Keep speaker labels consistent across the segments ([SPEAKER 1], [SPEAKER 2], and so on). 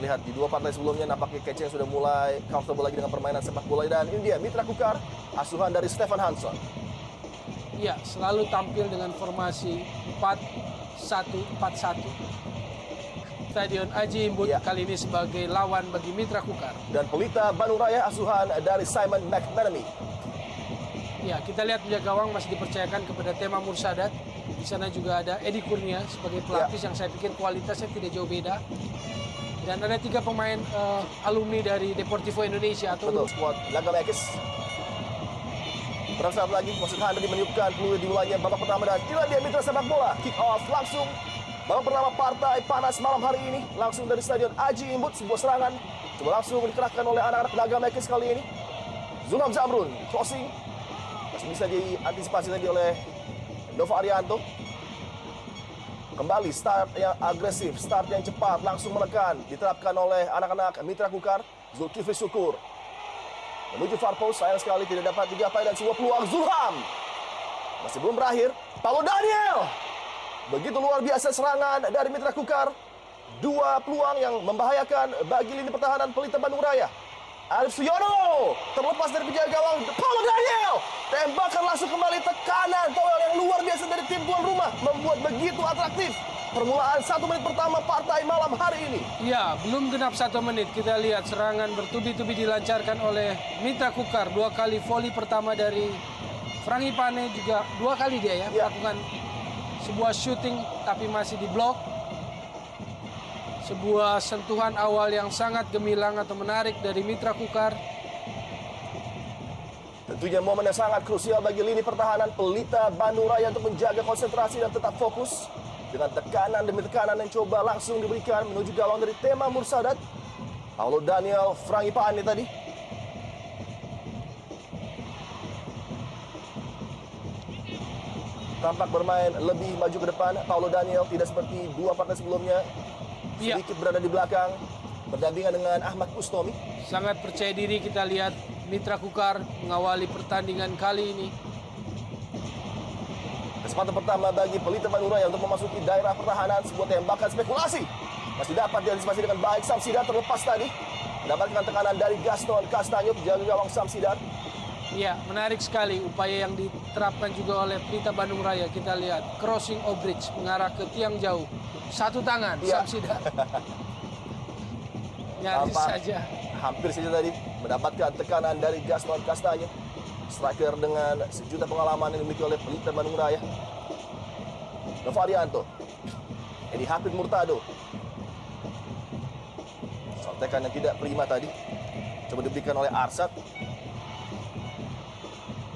[SPEAKER 1] terlihat di dua partai sebelumnya nampaknya Keceng sudah mulai comfortable lagi dengan permainan sepak bola. Dan ini dia Mitra Kukar, asuhan dari Stefan Hansson.
[SPEAKER 2] Ya, selalu tampil dengan formasi 4-1-4-1. Stadion Aji Imbut kali ini sebagai lawan bagi Mitra Kukar.
[SPEAKER 1] Dan Pelita Bandung Raya asuhan dari Simon McManamy.
[SPEAKER 2] Ya, kita lihat penjaga gawang masih dipercayakan kepada Tema Mursadat. Di sana juga ada Edi Kurnia sebagai pelapis yang saya pikir kualitasnya tidak jauh beda. Dan ada 3 pemain alumni dari Deportivo Indonesia atau
[SPEAKER 1] betul, squad Lagam Ekis. Berapa saat lagi Wasit Handri meniupkan peluit dimulainya babak pertama. Dan inilah dia Mitra sepak bola, kick off langsung. Babak pertama partai panas malam hari ini langsung dari Stadion Aji Imbut. Sebuah serangan coba langsung dikerahkan oleh anak-anak Lagam Ekis kali ini. Zulham Zamrun crossing masih bisa diantisipasi tadi oleh Nova Arianto. Kembali start yang agresif, start yang cepat, langsung menekan, diterapkan oleh anak-anak Mitra Kukar. Zulkifli Syukur menuju far post, sayang sekali tidak dapat digapai. Dan sebuah peluang Zulham masih belum berakhir. Paulo Daniel, begitu luar biasa serangan dari Mitra Kukar. 2 peluang yang membahayakan bagi lini pertahanan Pelita Bandung Raya. Arif Suyono terlepas dari penjaga gawang. Paulo Daniel, tembakan langsung kembali, tekanan toel yang luar biasa dari tim tuan rumah membuat begitu atraktif permulaan 1 menit pertama partai malam hari ini.
[SPEAKER 2] Ya, belum genap 1 menit kita lihat serangan bertubi-tubi dilancarkan oleh Mitra Kukar. 2 kali volley pertama dari Frangi Pane, juga 2 kali dia melakukan sebuah shooting tapi masih diblok. Sebuah sentuhan awal yang sangat gemilang atau menarik dari Mitra Kukar.
[SPEAKER 1] Tentunya momen yang sangat krusial bagi lini pertahanan Pelita Bandung Raya untuk menjaga konsentrasi dan tetap fokus. Dengan tekanan demi tekanan yang coba langsung diberikan menuju gawang dari Tema Mursadat. Paulo Daniel, Frangi Pane tadi. Tampak bermain lebih maju ke depan. Paulo Daniel tidak seperti 2 partai sebelumnya. Sedikit berada di belakang, berdampingan dengan Ahmad Kustomi.
[SPEAKER 2] Sangat percaya diri kita lihat Mitra Kukar mengawali pertandingan kali ini.
[SPEAKER 1] Kesempatan pertama bagi Pelita Bandung Raya untuk memasuki daerah pertahanan. Sebuah tembakan spekulasi masih dapat diantisipasi dengan baik. Samsidar terlepas tadi, mendapatkan tekanan dari Gaston Castanyo, jaga gawang Samsidar.
[SPEAKER 2] Ya, menarik sekali upaya yang diterapkan juga oleh Pelita Bandung Raya. Kita lihat crossing Obridge mengarah ke tiang jauh. 1 tangan, Samsidar. Nyaris saja.
[SPEAKER 1] Hampir saja tadi mendapatkan tekanan dari Gaston Castanyo. Striker dengan sejuta pengalaman yang dimiliki oleh Pelita Bandung Raya. Nova Arianto. Edi Hafid Murtado. Sontekan yang tidak prima tadi coba diberikan oleh Arsat.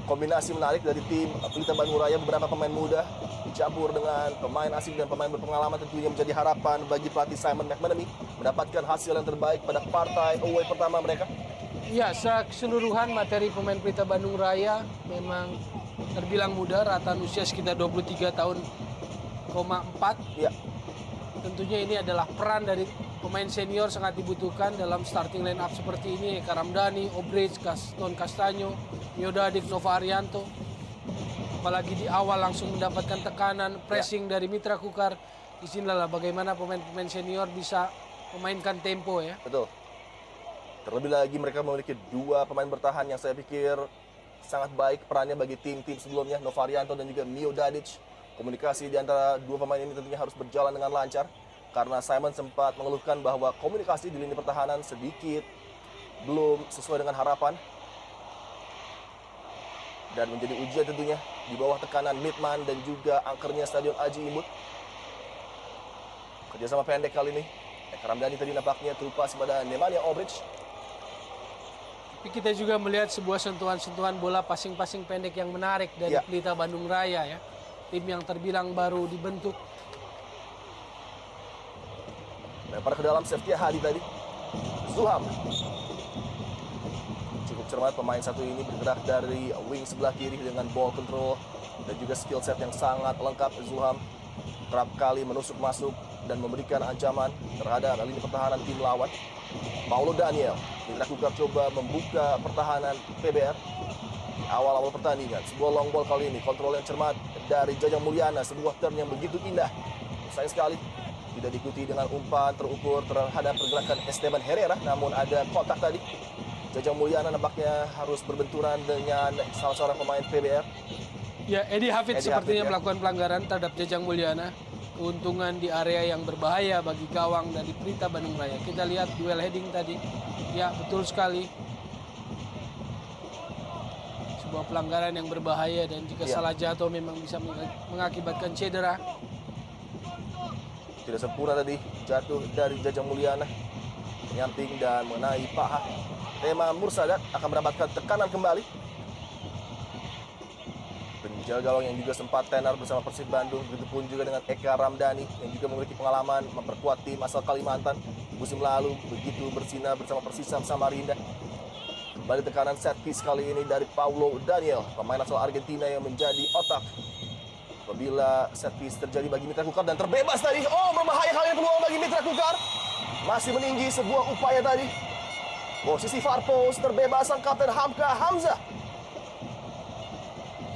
[SPEAKER 1] Kombinasi menarik dari tim Pelita Bandung Raya, beberapa pemain muda dicampur dengan pemain asing dan pemain berpengalaman, tentunya menjadi harapan bagi pelatih Simon McManamy mendapatkan hasil yang terbaik pada partai away pertama mereka.
[SPEAKER 2] Ya, secara keseluruhan materi pemain Pelita Bandung Raya memang terbilang muda, rata usia sekitar 23 tahun, 4.
[SPEAKER 1] Ya.
[SPEAKER 2] Tentunya ini adalah peran dari pemain senior sangat dibutuhkan dalam starting line up seperti ini. Eka Ramdhani, Obridge, Gaston Castanyo, Miodadik, Nova Arianto. Apalagi di awal langsung mendapatkan tekanan, pressing dari Mitra Kukar. Disinilah bagaimana pemain-pemain senior bisa memainkan tempo ya.
[SPEAKER 1] Betul. Terlebih lagi mereka memiliki 2 pemain bertahan yang saya pikir sangat baik perannya bagi tim-tim sebelumnya, Nova Arianto dan juga Miodadik. Komunikasi di antara 2 pemain ini tentunya harus berjalan dengan lancar, karena Simon sempat mengeluhkan bahwa komunikasi di lini pertahanan sedikit belum sesuai dengan harapan. Dan menjadi ujian tentunya di bawah tekanan Midman dan juga angkernya Stadion Aji Imbut. Kerjasama pendek kali ini. Eka Ramdhani tadi nampaknya terlepas pada Nemanja Obridge.
[SPEAKER 2] Tapi kita juga melihat sebuah sentuhan-sentuhan bola passing-passing pendek yang menarik dari Pelita Bandung Raya ya. Tim yang terbilang baru dibentuk.
[SPEAKER 1] Lempar ke dalam, Seftia Hadi tadi. Zulham. Cukup cermat pemain satu ini bergerak dari wing sebelah kiri dengan ball control dan juga skill set yang sangat lengkap. Zulham kerap kali menusuk masuk dan memberikan ancaman terhadap lini pertahanan tim lawan. Paulo Daniel, Mitra Kukar coba membuka pertahanan PBR awal-awal pertandingan. Sebuah long ball kali ini, kontrol yang cermat dari Jajang Mulyana, sebuah turn yang begitu indah. Sayang sekali Tidak diikuti dengan umpan terukur terhadap pergerakan Esteban Herrera, namun ada kontak tadi. Jajang Mulyana nampaknya harus berbenturan dengan salah seorang pemain PBR.
[SPEAKER 2] Ya, Edi Hafid
[SPEAKER 1] Edi
[SPEAKER 2] sepertinya
[SPEAKER 1] Hafid, ya.
[SPEAKER 2] melakukan pelanggaran terhadap Jajang Mulyana. Keuntungan di area yang berbahaya bagi gawang dari Pelita Bandung Raya. Kita lihat duel heading tadi. Ya, betul sekali. Sebuah pelanggaran yang berbahaya dan jika
[SPEAKER 1] Ya.
[SPEAKER 2] salah jatuh memang bisa mengakibatkan cedera.
[SPEAKER 1] Tidak sempurna tadi jatuh dari Jajang Mulyana. Menyamping dan mengenai paha. Tema Mursadat akan mendapatkan tekanan kembali. Penjaga gawang yang juga sempat tenar bersama Persib Bandung, begitu pun juga dengan Eka Ramdhani yang juga memiliki pengalaman memperkuat tim asal Kalimantan musim lalu, begitu bersinar bersama Persisam Samarinda. Kembali tekanan set piece kali ini dari Paulo Daniel, pemain asal Argentina yang menjadi otak apabila set piece terjadi bagi Mitra Kukar dan terbebas tadi. Oh, berbahaya kali ini peluang bagi Mitra Kukar. Masih meninggi sebuah upaya tadi. Posisi far post terbebas sang kapten Hamka Hamzah.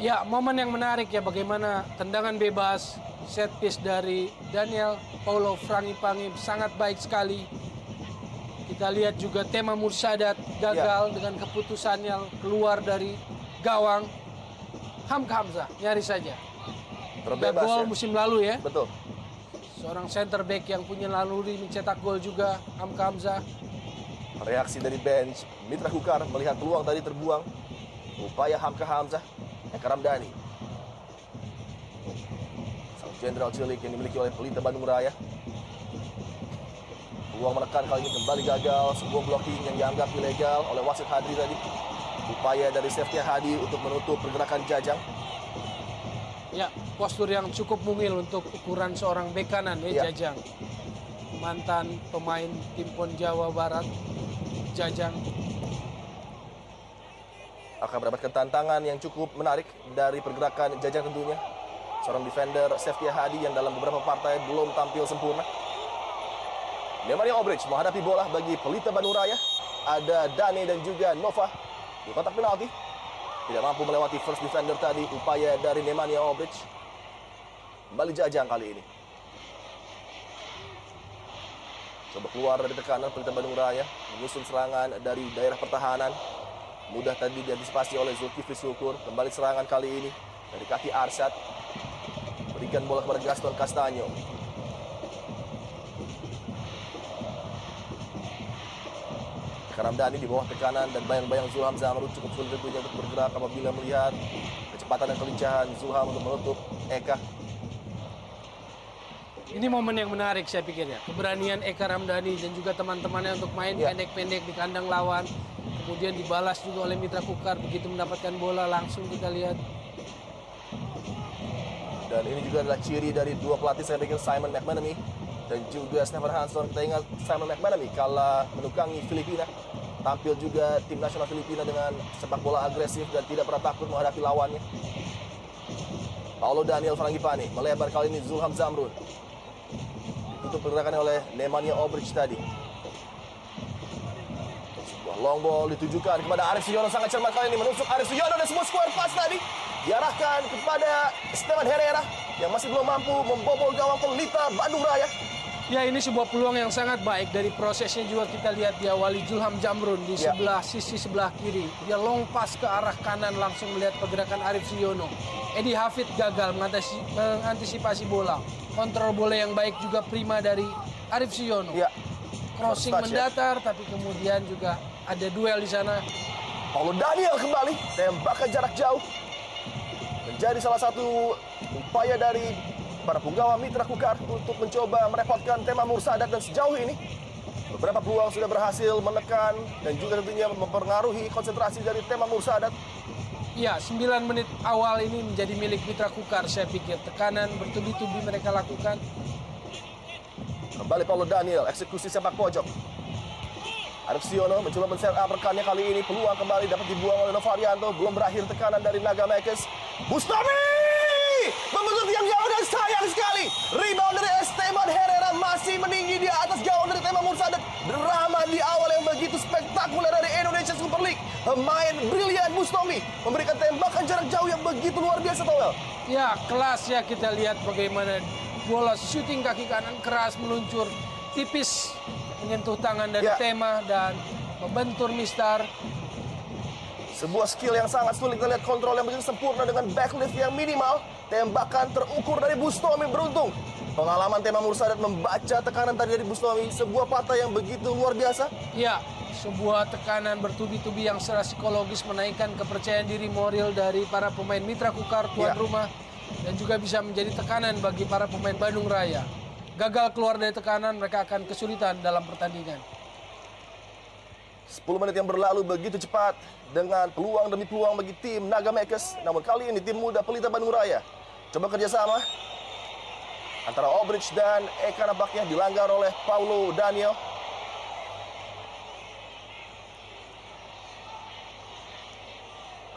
[SPEAKER 2] Ya, momen yang menarik ya bagaimana tendangan bebas set piece dari Daniel Paulo Frangipangi sangat baik sekali. Kita lihat juga Tema Mursadat gagal dengan keputusan yang keluar dari gawang. Hamka Hamzah nyaris saja.
[SPEAKER 1] Terbebas
[SPEAKER 2] Gol
[SPEAKER 1] ya.
[SPEAKER 2] musim lalu ya.
[SPEAKER 1] Betul.
[SPEAKER 2] Seorang center back yang punya naluri mencetak gol juga, Hamka Hamzah.
[SPEAKER 1] Reaksi dari bench Mitra Kukar melihat peluang tadi terbuang. Upaya Hamka Hamzah, Eka Ramdhani. Sang jenderal cilik yang dimiliki oleh Pelita Bandung Raya. Peluang menekan kali ini kembali gagal. Sebuah blocking yang dianggap ilegal oleh wasit Hadri tadi. Upaya dari Seftia Hadi untuk menutup pergerakan Jajang.
[SPEAKER 2] Ya, postur yang cukup mungil untuk ukuran seorang bek kanan ya,
[SPEAKER 1] Ya.
[SPEAKER 2] Jajang. Mantan pemain tim PON Jawa Barat, Jajang.
[SPEAKER 1] Akan mendapatkan tantangan yang cukup menarik dari pergerakan Jajang tentunya. Seorang defender Seftia Hadi yang dalam beberapa partai belum tampil sempurna. Nemanja Obrich menghadapi bola bagi Pelita Bandung Raya. Ada Dane dan juga Nova di kotak penalti. Tidak mampu melewati first defender tadi. Upaya dari Nemanja Obrich. Kembali Jajang kali ini. Coba keluar dari tekanan Pelita Bandung Raya. Menyusun serangan dari daerah pertahanan. Mudah tadi diantisipasi oleh Zulkifli Syukur. Kembali serangan kali ini dari kaki Arsyad. Berikan bola kepada Gaston Castanyo. Ramdhani di bawah tekanan dan bayang-bayang Zulham Zamrud cukup sulit tentunya untuk bergerak apabila melihat kecepatan dan kelincahan Zulham untuk menutup Eka.
[SPEAKER 2] Ini momen yang menarik saya pikir ya. Keberanian Eka Ramdhani dan juga teman-temannya untuk main
[SPEAKER 1] Ya.
[SPEAKER 2] pendek-pendek di kandang lawan. Kemudian dibalas juga oleh Mitra Kukar. Begitu mendapatkan bola langsung kita lihat.
[SPEAKER 1] Dan ini juga adalah ciri dari dua pelatih saya pikir, Simon McManamy dan juga Stefan Hanson. Kita ingat Simon McManamy kala menukangi Filipina. Tampil juga tim nasional Filipina dengan sepak bola agresif dan tidak pernah takut menghadapi lawannya. Paulo Daniel Frangipangi melebar kali ini Zulham Zamrud. Ditutup pergerakannya oleh Nemanja Obrich tadi. Sebuah long ball ditujukan kepada Arif Suyono, sangat cermat kali ini menusuk Arif Suyono dan sebuah square pass tadi diarahkan kepada Esteban Herrera yang masih belum mampu membobol gawang Pelita Bandung Raya.
[SPEAKER 2] Ya, ini sebuah peluang yang sangat baik. Dari prosesnya juga kita lihat diawali Zulham Zamrun di
[SPEAKER 1] Ya.
[SPEAKER 2] sisi sebelah kiri. Dia long pass ke arah kanan langsung melihat pergerakan Arif Suyono. Edi Hafid gagal mengantisipasi bola. Kontrol bola yang baik juga prima dari Arif Suyono.
[SPEAKER 1] Ya,
[SPEAKER 2] Crossing
[SPEAKER 1] touch, ya.
[SPEAKER 2] mendatar tapi kemudian juga ada duel di sana.
[SPEAKER 1] Paulo Daniel kembali, tembakan jarak jauh. Menjadi salah satu upaya dari para punggawa Mitra Kukar untuk mencoba merepotkan Tema Mursadat, dan sejauh ini beberapa peluang sudah berhasil menekan dan juga tentunya mempengaruhi konsentrasi dari Tema Mursadat.
[SPEAKER 2] Ya, 9 menit awal ini menjadi milik Mitra Kukar saya pikir. Tekanan bertubi-tubi mereka lakukan.
[SPEAKER 1] Kembali Paulo Daniel, eksekusi sepak pojok. Arif Suyono mencoba men-set up rekannya kali ini. Peluang kembali dapat dibuang oleh Novarianto. Belum berakhir tekanan dari Naga Makers. Bustami! Membentuk yang jauh dan sayang sekali. Rebound dari Esteban Herrera masih meninggi di atas gawang dari Tema Mursadat. Drama di awal yang begitu spektakuler dari Indonesia Super League. Pemain brilian Bustami memberikan tembakan jarak jauh yang begitu luar biasa, Towel.
[SPEAKER 2] Ya, kelas ya, kita lihat bagaimana bola shooting kaki kanan keras meluncur tipis menyentuh tangan dari
[SPEAKER 1] Ya.
[SPEAKER 2] Tema dan membentur Mistar.
[SPEAKER 1] Sebuah skill yang sangat sulit. Kita lihat kontrol yang begitu sempurna dengan backlift yang minimal. Tembakan terukur dari Bustami, beruntung. Pengalaman Tema Mursadat membaca tekanan tadi dari Bustami. Sebuah patah yang begitu luar biasa.
[SPEAKER 2] Ya, sebuah tekanan bertubi-tubi yang secara psikologis menaikkan kepercayaan diri moral dari para pemain Mitra Kukar tuan
[SPEAKER 1] Ya.
[SPEAKER 2] rumah dan juga bisa menjadi tekanan bagi para pemain Bandung Raya. Gagal keluar dari tekanan, mereka akan kesulitan dalam pertandingan.
[SPEAKER 1] 10 menit yang berlalu begitu cepat dengan peluang demi peluang bagi tim Naga Makers. Namun kali ini tim muda Pelita Bandung Raya coba kerjasama antara Obridge dan Eka, nampaknya dilanggar oleh Paulo Daniel.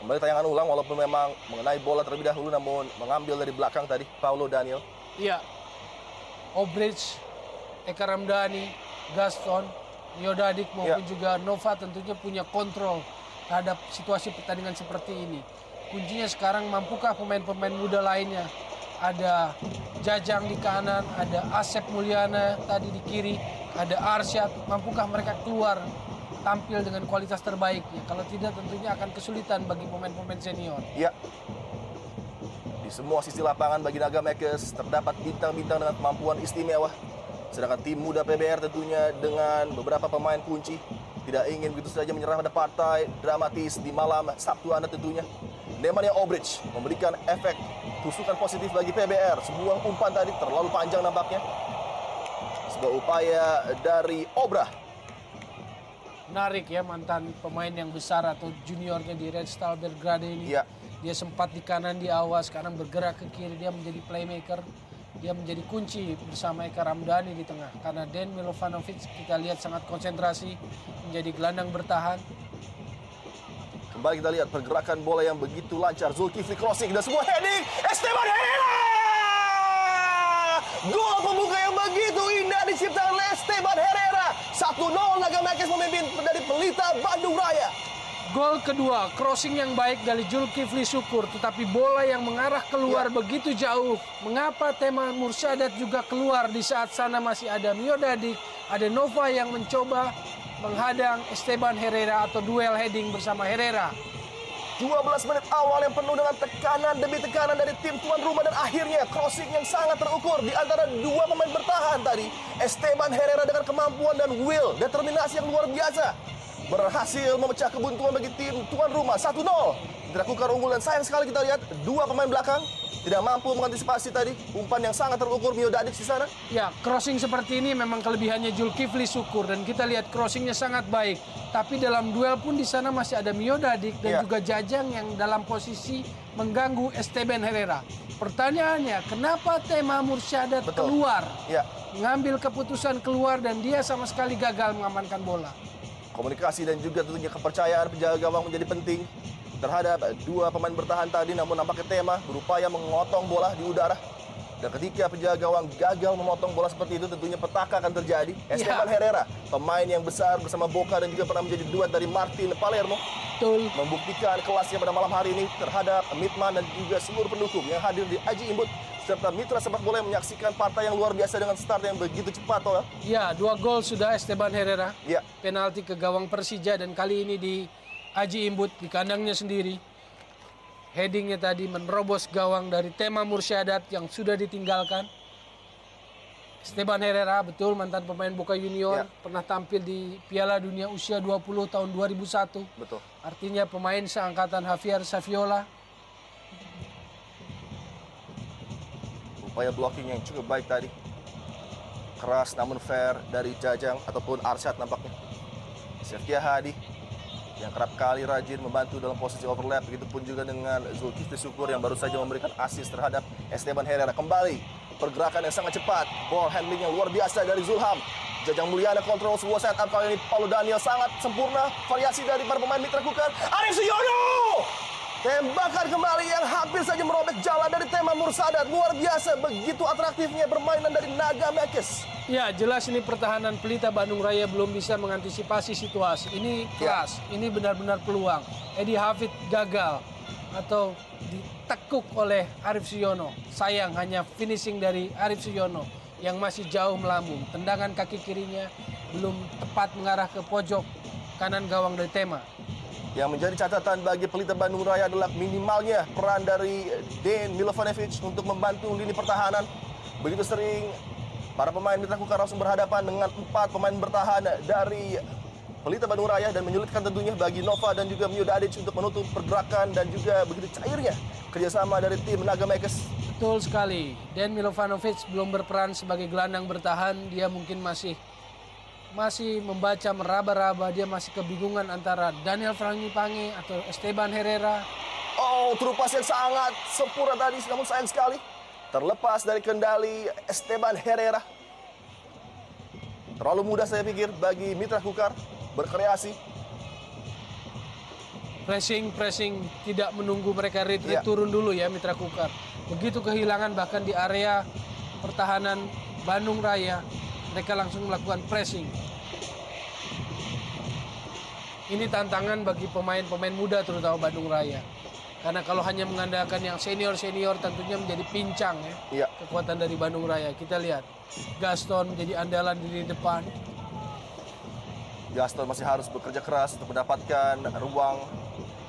[SPEAKER 1] Kembali tayangan ulang walaupun memang mengenai bola terlebih dahulu, namun mengambil dari belakang tadi Paulo Daniel.
[SPEAKER 2] Iya, Obridge, Eka Ramdhani, Gaston, Miodadik maupun juga Nova tentunya punya kontrol terhadap situasi pertandingan seperti ini. Kuncinya sekarang mampukah pemain-pemain muda lainnya? Ada Jajang di kanan, ada Asep Mulyana tadi di kiri, ada Arsyad. Mampukah mereka keluar tampil dengan kualitas terbaiknya? Kalau tidak tentunya akan kesulitan bagi pemain-pemain senior.
[SPEAKER 1] Ya. Di semua sisi lapangan bagi Naga Makers terdapat bintang-bintang dengan kemampuan istimewa. Sedangkan tim muda PBR tentunya dengan beberapa pemain kunci tidak ingin begitu saja menyerah pada partai dramatis di malam Sabtu Anda tentunya. Nemanja Obridge memberikan efek tusukan positif bagi PBR. Sebuah umpan tadi terlalu panjang nampaknya. Sebuah upaya dari Obra.
[SPEAKER 2] Menarik ya, mantan pemain yang besar atau juniornya di Red Star Belgrade ini.
[SPEAKER 1] Ya.
[SPEAKER 2] Dia sempat di kanan di awal, sekarang bergerak ke kiri. Dia menjadi playmaker. Dia menjadi kunci bersama Eka Ramdhani di tengah. Karena Den Milovanovic kita lihat sangat konsentrasi menjadi gelandang bertahan.
[SPEAKER 1] Kembali kita lihat pergerakan bola yang begitu lancar. Zulkifli crossing dan sebuah heading. Esteban Herrera! Gol pembuka yang begitu indah diciptakan oleh Esteban Herrera. 1-0 Naga Makers memimpin dari Pelita Bandung Raya.
[SPEAKER 2] Gol kedua, crossing yang baik dari Zulkifli Syukur, tetapi bola yang mengarah keluar begitu jauh. Mengapa Tema Mursadat juga keluar di saat sana masih ada Miodadik, ada Nova yang mencoba menghadang Esteban Herrera atau duel heading bersama Herrera.
[SPEAKER 1] 12 menit awal yang penuh dengan tekanan demi tekanan dari tim tuan rumah dan akhirnya crossing yang sangat terukur di antara dua pemain bertahan tadi. Esteban Herrera dengan kemampuan dan will, determinasi yang luar biasa, berhasil memecah kebuntuan bagi tim tuan rumah. 1-0 dilakukan unggul dan sayang sekali kita lihat dua pemain belakang tidak mampu mengantisipasi tadi umpan yang sangat terukur Miodadik di sana.
[SPEAKER 2] Ya, crossing seperti ini memang kelebihannya Zulkifli Syukur dan kita lihat crossingnya sangat baik. Tapi dalam duel pun di sana masih ada Miodadik dan juga Jajang yang dalam posisi mengganggu Esteban Herrera. Pertanyaannya, kenapa Tema Mursadat keluar? Mengambil keputusan keluar dan dia sama sekali gagal mengamankan bola.
[SPEAKER 1] Komunikasi dan juga tentunya kepercayaan penjaga gawang menjadi penting terhadap dua pemain bertahan tadi, namun nampaknya Tema berupaya mengotong bola di udara. Dan ketika penjaga gawang gagal memotong bola seperti itu, tentunya petaka akan terjadi. Esteban Herrera, pemain yang besar bersama Boca dan juga pernah menjadi duet dari Martin Palermo, membuktikan kelasnya pada malam hari ini terhadap Mitman dan juga seluruh pendukung yang hadir di Aji Imbut serta mitra sepak bola yang menyaksikan partai yang luar biasa dengan start yang begitu cepat.
[SPEAKER 2] Ya, 2 gol sudah Esteban Herrera.
[SPEAKER 1] Ya.
[SPEAKER 2] Penalti ke gawang Persija dan kali ini di Aji Imbut di kandangnya sendiri. Headingnya tadi menerobos gawang dari Tema Mursadat yang sudah ditinggalkan. Esteban Herrera betul mantan pemain Boca Junior, pernah tampil di Piala Dunia usia 20 tahun 2001.
[SPEAKER 1] Betul.
[SPEAKER 2] Artinya pemain seangkatan Javier Saviola.
[SPEAKER 1] Upaya blocking yang cukup baik tadi. Keras namun fair dari Jajang ataupun Arsyad nampaknya. Sefkia Hadi yang kerap kali rajin membantu dalam posisi overlap, begitupun juga dengan Zulkifli Syukur yang baru saja memberikan assist terhadap Esteban Herrera. Kembali pergerakan yang sangat cepat, ball handling yang luar biasa dari Zulham. Jajang Mulyana kontrol sebuah setup, kali ini Paulo Daniel sangat sempurna, variasi dari para pemain Mitra Kukar. Arif Suyono! Tembakan kembali yang hampir saja merobek jalan dari Tema Mursadat. Luar biasa, begitu atraktifnya permainan dari Naga Makers.
[SPEAKER 2] Ya, jelas ini pertahanan Pelita Bandung Raya belum bisa mengantisipasi situasi. Ini kelas, ini benar-benar peluang. Edi Hafid gagal atau ditekuk oleh Arif Suyono. Sayang hanya finishing dari Arif Suyono yang masih jauh melambung. Tendangan kaki kirinya belum tepat mengarah ke pojok kanan gawang dari Tema.
[SPEAKER 1] Yang menjadi catatan bagi Pelita Bandung Raya adalah minimalnya peran dari Dejan Milovanovic untuk membantu lini pertahanan. Begitu sering para pemain Mitra Kukar langsung berhadapan dengan 4 pemain bertahan dari Pelita Bandung Raya dan menyulitkan tentunya bagi Nova dan juga Mio Dadic untuk menutup pergerakan dan juga begitu cairnya kerjasama dari tim Naga Makers.
[SPEAKER 2] Betul sekali. Dan Milovanovic belum berperan sebagai gelandang bertahan. Dia mungkin masih membaca, meraba-raba. Dia masih kebingungan antara Daniel Frangipange atau Esteban Herrera.
[SPEAKER 1] Oh, terupas yang sangat sempurna tadi, namun sayang sekali terlepas dari kendali Esteban Herrera. Terlalu mudah saya pikir bagi Mitra Kukar berkreasi.
[SPEAKER 2] Pressing tidak menunggu mereka retreat
[SPEAKER 1] Iya.
[SPEAKER 2] turun dulu ya Mitra Kukar. Begitu kehilangan bahkan di area pertahanan Bandung Raya, mereka langsung melakukan pressing. Ini tantangan bagi pemain-pemain muda terutama Bandung Raya. Karena kalau hanya mengandalkan yang senior-senior tentunya menjadi pincang ya.
[SPEAKER 1] Iya.
[SPEAKER 2] Kekuatan dari Bandung Raya. Kita lihat Gaston menjadi andalan di depan.
[SPEAKER 1] Gaston masih harus bekerja keras untuk mendapatkan ruang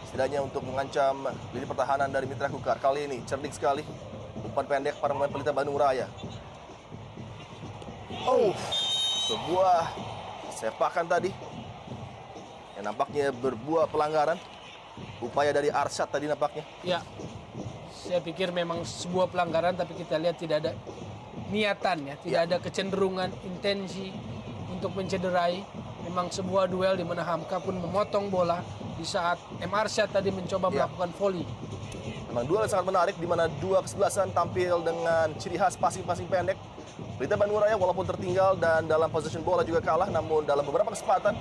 [SPEAKER 1] setidaknya untuk mengancam lini pertahanan dari Mitra Kukar. Kali ini cerdik sekali umpan pendek para pemain Pelita Bandung Raya. Oh, sebuah sepakan tadi yang nampaknya berbuah pelanggaran. Upaya dari Arsyad tadi nampaknya.
[SPEAKER 2] Ya, saya pikir memang sebuah pelanggaran, tapi kita lihat tidak ada niatan ya, tidak ada kecenderungan, intensi untuk mencederai. Memang sebuah duel di mana Hamka pun memotong bola di saat M. Arsyad tadi mencoba melakukan volley.
[SPEAKER 1] Memang duel yang sangat menarik di mana dua kesebelasan tampil dengan ciri khas passing-passing pendek. Pelita Bandung Raya walaupun tertinggal dan dalam possession bola juga kalah, namun dalam beberapa kesempatan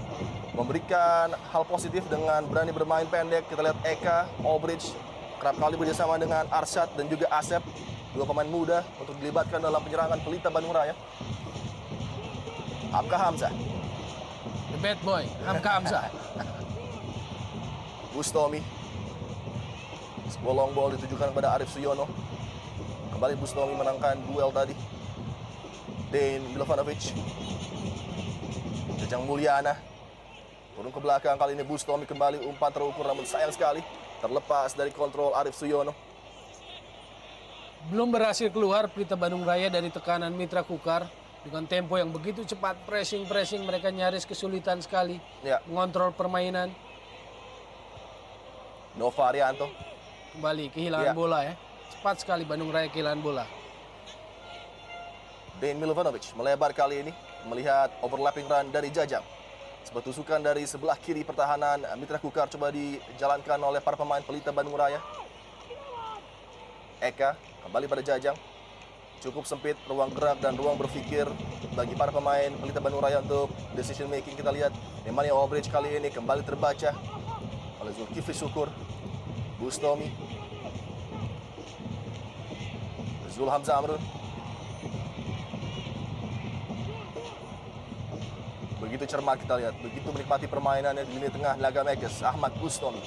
[SPEAKER 1] memberikan hal positif dengan berani bermain pendek. Kita lihat Eka, Albridge kerap kali bekerjasama dengan Arsyad dan juga Asep, dua pemain muda untuk dilibatkan dalam penyerangan Pelita Bandung Raya. Hamka Hamzah,
[SPEAKER 2] The bad boy, Hamka Hamzah.
[SPEAKER 1] Bustomi, sebuah long ball ditujukan kepada Arif Suyono. Kembali Bustomi menangkan duel tadi. Dejan Milovanovic, Jajang Mulyana turun ke belakang. Kali ini Bustomi kembali umpan terukur, namun sayang sekali terlepas dari kontrol Arif Suyono.
[SPEAKER 2] Belum berhasil keluar Pelita Bandung Raya dari tekanan Mitra Kukar dengan tempo yang begitu cepat, pressing mereka nyaris kesulitan sekali mengontrol permainan.
[SPEAKER 1] Nova Arianto
[SPEAKER 2] Kembali kehilangan bola ya, cepat sekali Bandung Raya kehilangan bola.
[SPEAKER 1] Dejan Milovanovic melebar kali ini melihat overlapping run dari Jajang. Sebuah tusukan dari sebelah kiri pertahanan Mitra Kukar coba dijalankan oleh para pemain Pelita Bandung Raya. Eka kembali pada Jajang. Cukup sempit ruang gerak dan ruang berpikir bagi para pemain Pelita Bandung Raya untuk decision making. Kita lihat Nemanja Albridge kali ini kembali terbaca oleh Zulkifli Syukur. Bustomi, Zulham Zamrun. Begitu cermat kita lihat, begitu menikmati permainannya di lini tengah Naga Makers, Ahmad Bustomi.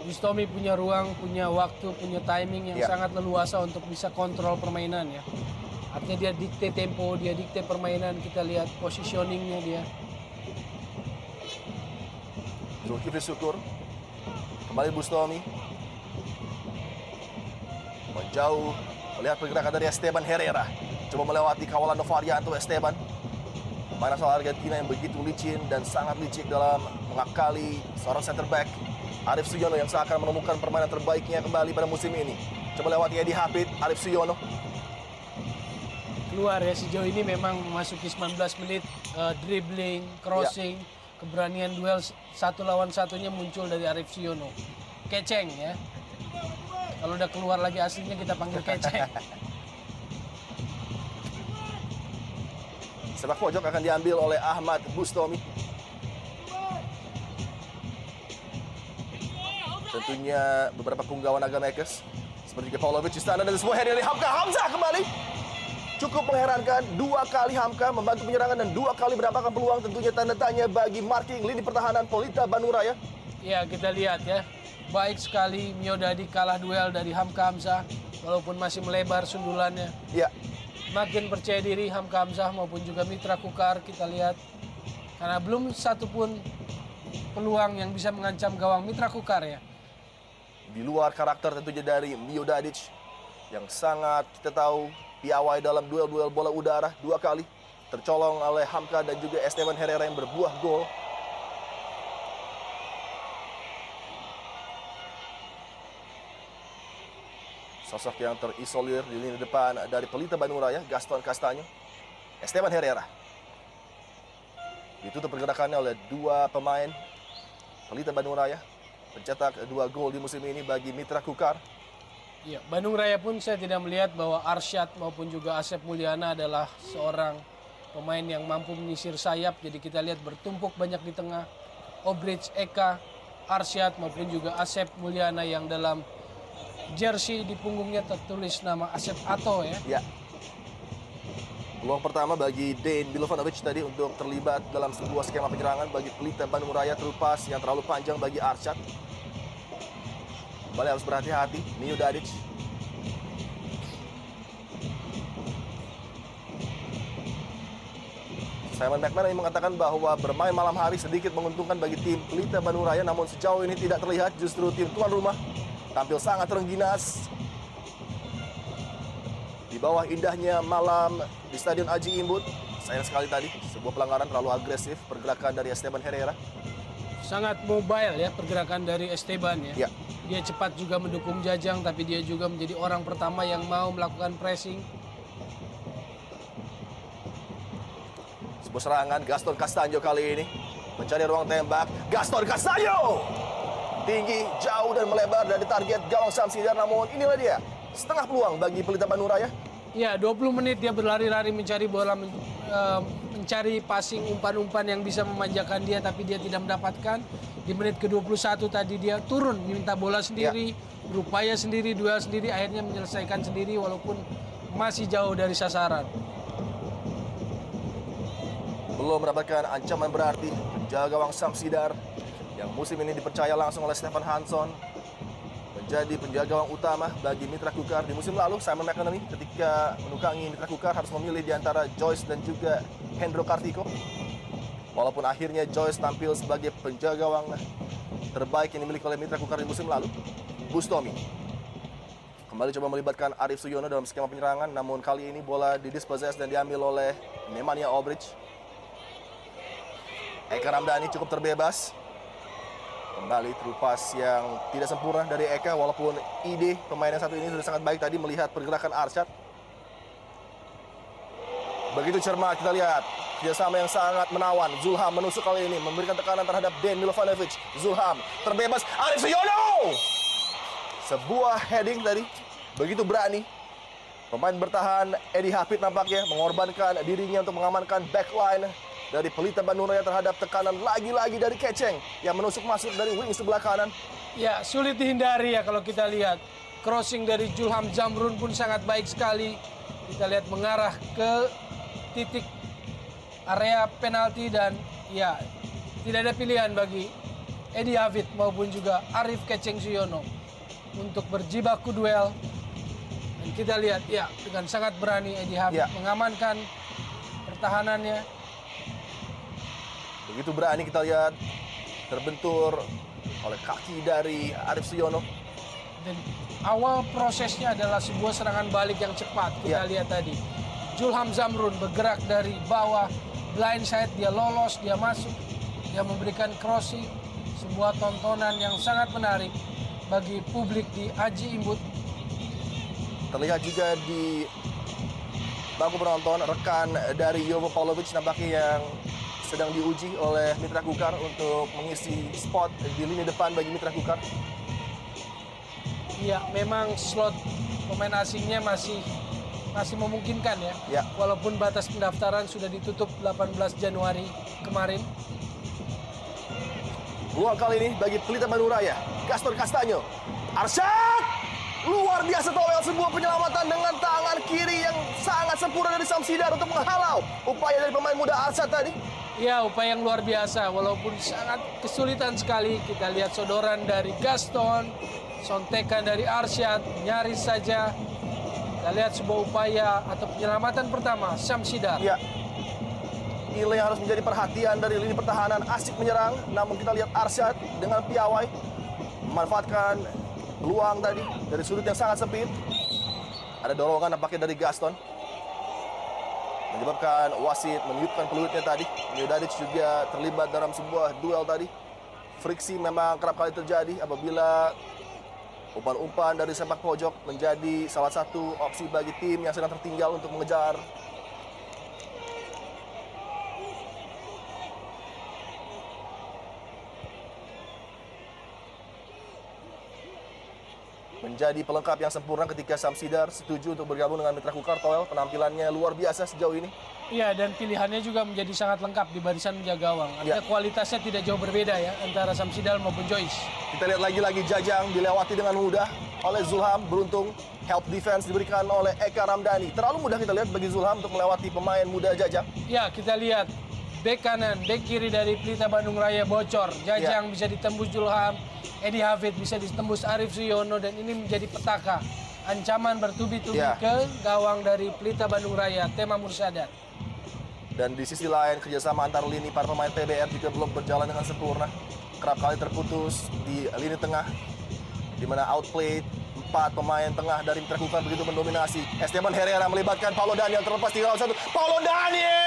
[SPEAKER 2] Bustomi punya ruang, punya waktu, punya timing yang sangat leluasa untuk bisa kontrol permainan ya. Artinya dia dikte tempo, dia dikte permainan. Kita lihat positioningnya dia.
[SPEAKER 1] Zulkifli Syukur, kembali Bustomi. Menjauh, melihat pergerakan dari Esteban Herrera. Coba melewati kawalan Nova Arianto. Esteban, pemain asal Argentina yang begitu licin dan sangat licik dalam mengakali seorang center back Arif Suyono yang seakan menemukan permainan terbaiknya kembali pada musim ini. Coba lewati Edi Hafid, Arif Suyono.
[SPEAKER 2] Keluar ya, sejauh ini memang memasuki 19 menit dribbling, crossing, keberanian duel satu lawan satunya muncul dari Arif Suyono. Keceng ya. Kalau udah keluar lagi aslinya kita panggil keceng.
[SPEAKER 1] Sepak pojok akan diambil oleh Ahmad Bustomi. Tentunya beberapa punggawa Naga Makers seperti Paulovic Istana dan sebuah header dari Hamka Hamzah kembali. Cukup mengherankan, dua kali Hamka membantu penyerangan dan dua kali mendapatkan peluang. Tentunya tanda tanya bagi marking lini pertahanan Pelita Bandung Raya.
[SPEAKER 2] Ya, kita lihat ya. baik sekali. Miodadi kalah duel dari Hamka Hamzah walaupun masih melebar sundulannya.
[SPEAKER 1] Ya,
[SPEAKER 2] Makin percaya diri Hamka Hamzah maupun juga Mitra Kukar kita lihat. Karena belum satupun peluang yang bisa mengancam gawang Mitra Kukar ya.
[SPEAKER 1] di luar karakter tentunya dari Miodadic yang sangat kita tahu piawai dalam duel-duel bola udara 2 kali. Tercolong oleh Hamka dan juga Esteban Herrera yang berbuah gol. Sosok yang terisolir di lini depan dari Pelita Bandung Raya, Gaston Castaño, Esteban Herrera. Ditutup pergerakannya oleh 2 pemain Pelita Bandung Raya. Pencetak 2 gol di musim ini bagi Mitra Kukar.
[SPEAKER 2] Ya, Bandung Raya pun saya tidak melihat bahwa Arsyad maupun juga Asep Mulyana adalah seorang pemain yang mampu menyisir sayap. Jadi kita lihat bertumpuk banyak di tengah. Obridge, Eka, Arsyad maupun juga Asep Mulyana yang dalam jersey di punggungnya tertulis nama Asep Ato ya.
[SPEAKER 1] Ya. Peluang pertama bagi Dean Milovanovic tadi untuk terlibat dalam sebuah skema penyerangan bagi Pelita Bandung Raya, terupas yang terlalu panjang bagi Arsyad. Kembali harus berhati-hati, Miodadic. Simon McMahon mengatakan bahwa bermain malam hari sedikit menguntungkan bagi tim Pelita Bandung Raya, namun sejauh ini tidak terlihat. Justru tim tuan rumah tampil sangat terengginas. Di bawah indahnya malam di Stadion Aji Imbut, sayang sekali tadi sebuah pelanggaran terlalu agresif pergerakan dari Esteban Herrera.
[SPEAKER 2] Sangat mobile ya pergerakan dari Esteban ya.
[SPEAKER 1] Ya.
[SPEAKER 2] Dia cepat juga mendukung Jajang, tapi dia juga menjadi orang pertama yang mau melakukan pressing.
[SPEAKER 1] Sebuah serangan Gaston Castaño kali ini mencari ruang tembak. Gaston Castaño tinggi, jauh dan melebar dari target gawang Samsidar, namun inilah dia setengah peluang bagi Pelita Bandung Raya.
[SPEAKER 2] Ya, 20 menit dia berlari-lari mencari bola, mencari passing umpan-umpan yang bisa memanjakan dia, tapi dia tidak mendapatkan. Di menit ke-21 tadi dia turun, minta bola sendiri, berupaya sendiri, duel sendiri, akhirnya menyelesaikan sendiri walaupun masih jauh dari sasaran.
[SPEAKER 1] Belum mendapatkan ancaman berarti penjaga gawang Samsidar yang musim ini dipercaya langsung oleh Stefan Hansson menjadi penjaga gawang utama bagi Mitra Kukar. Di musim lalu Simon McManamy ketika menukangi Mitra Kukar harus memilih di antara Joyce dan juga Hendro Kartiko. Walaupun akhirnya Joyce tampil sebagai penjaga gawang terbaik yang dimiliki oleh Mitra Kukar di musim lalu, Bustomi kembali coba melibatkan Arif Suyono dalam skema penyerangan, namun kali ini bola didispossess dan diambil oleh Nemanja Obridge. Eka Ramdhani cukup terbebas. Kembali terupas yang tidak sempurna dari Eka, walaupun ide pemain yang satu ini sudah sangat baik tadi melihat pergerakan Arsyad. Begitu cermat kita lihat kerjasama yang sangat menawan. Zulham menusuk kali ini, memberikan tekanan terhadap Dean Milovanovic. Zulham terbebas, Arif Suyono! Sebuah heading tadi, begitu berani. Pemain bertahan Edi Hafid nampaknya mengorbankan dirinya untuk mengamankan backline dari Pelita Bandung Raya terhadap tekanan lagi-lagi dari Keceng yang menusuk masuk dari wing sebelah kanan.
[SPEAKER 2] Ya, sulit dihindari ya kalau kita lihat. Crossing dari Julham Zamrun pun sangat baik sekali. Kita lihat mengarah ke titik area penalti dan ya tidak ada pilihan bagi Edi Hafid maupun juga Arif Keceng Suyono untuk berjibaku duel. Dan kita lihat ya dengan sangat berani Edi Hafid mengamankan pertahanannya.
[SPEAKER 1] Begitu berani kita lihat terbentur oleh kaki dari Arif Suyono.
[SPEAKER 2] Dan awal prosesnya adalah sebuah serangan balik yang cepat. Kita lihat tadi. Julham Zamrun bergerak dari bawah, blind side, dia lolos, dia masuk, dia memberikan crossing. Sebuah tontonan yang sangat menarik bagi publik di Aji Imbut.
[SPEAKER 1] Terlihat juga di bangku penonton rekan dari Jovo Paulovic nampaknya yang sedang diuji oleh Mitra Kukar untuk mengisi spot di lini depan bagi Mitra Kukar.
[SPEAKER 2] Iya, memang slot pemain asingnya masih memungkinkan ya. Walaupun batas pendaftaran sudah ditutup 18 Januari kemarin.
[SPEAKER 1] Peluang kali ini bagi Pelita Bandung Raya, Gaston Castaño. Arsyad! Luar biasa towel, sebuah penyelamatan dengan tangan kiri yang sangat sempurna dari Samsidar untuk menghalau upaya dari pemain muda Arsyad tadi.
[SPEAKER 2] Ya, upaya yang luar biasa. Walaupun sangat kesulitan sekali. Kita lihat sodoran dari Gaston, sontekan dari Arsyad, nyaris saja. Kita lihat sebuah upaya atau penyelamatan pertama, Syamsidar.
[SPEAKER 1] Ya. Ini yang harus menjadi perhatian dari lini pertahanan. Asik menyerang, namun kita lihat Arsyad dengan piawai memanfaatkan peluang tadi dari sudut yang sangat sempit. Ada dorongan nampaknya dari Gaston, menyebabkan wasit meniupkan peluitnya tadi. Miodradic juga terlibat dalam sebuah duel tadi. Friksi memang kerap kali terjadi apabila umpan-umpan dari sepak pojok menjadi salah satu opsi bagi tim yang sedang tertinggal untuk mengejar. Menjadi pelengkap yang sempurna ketika Syamsidar setuju untuk bergabung dengan Mitra Kukar. Toel, penampilannya luar biasa sejauh ini.
[SPEAKER 2] Iya, dan pilihannya juga menjadi sangat lengkap di barisan menjaga gawang. Artinya kualitasnya tidak jauh berbeda ya antara Syamsidar maupun Joyce.
[SPEAKER 1] Kita lihat lagi-lagi Jajang dilewati dengan mudah oleh Zulham. Beruntung help defense diberikan oleh Eka Ramdhani. Terlalu mudah kita lihat bagi Zulham untuk melewati pemain muda Jajang.
[SPEAKER 2] Ya, kita lihat bek kanan, bek kiri dari Pelita Bandung Raya bocor. Jajang bisa ditembus Zulham, Edi Hafid bisa ditembus Arif Suyono, dan ini menjadi petaka. Ancaman bertubi-tubi ke gawang dari Pelita Bandung Raya, Tema Mursadat.
[SPEAKER 1] Dan di sisi lain kerjasama antar lini para pemain PBR juga belum berjalan dengan sempurna. Kerap kali terputus di lini tengah, di mana outplayed 4 pemain tengah dari Mitra Kukar begitu mendominasi. Esteban Herrera melibatkan Paulo Daniel, terlepas 3 lawan 1. Paulo Daniel!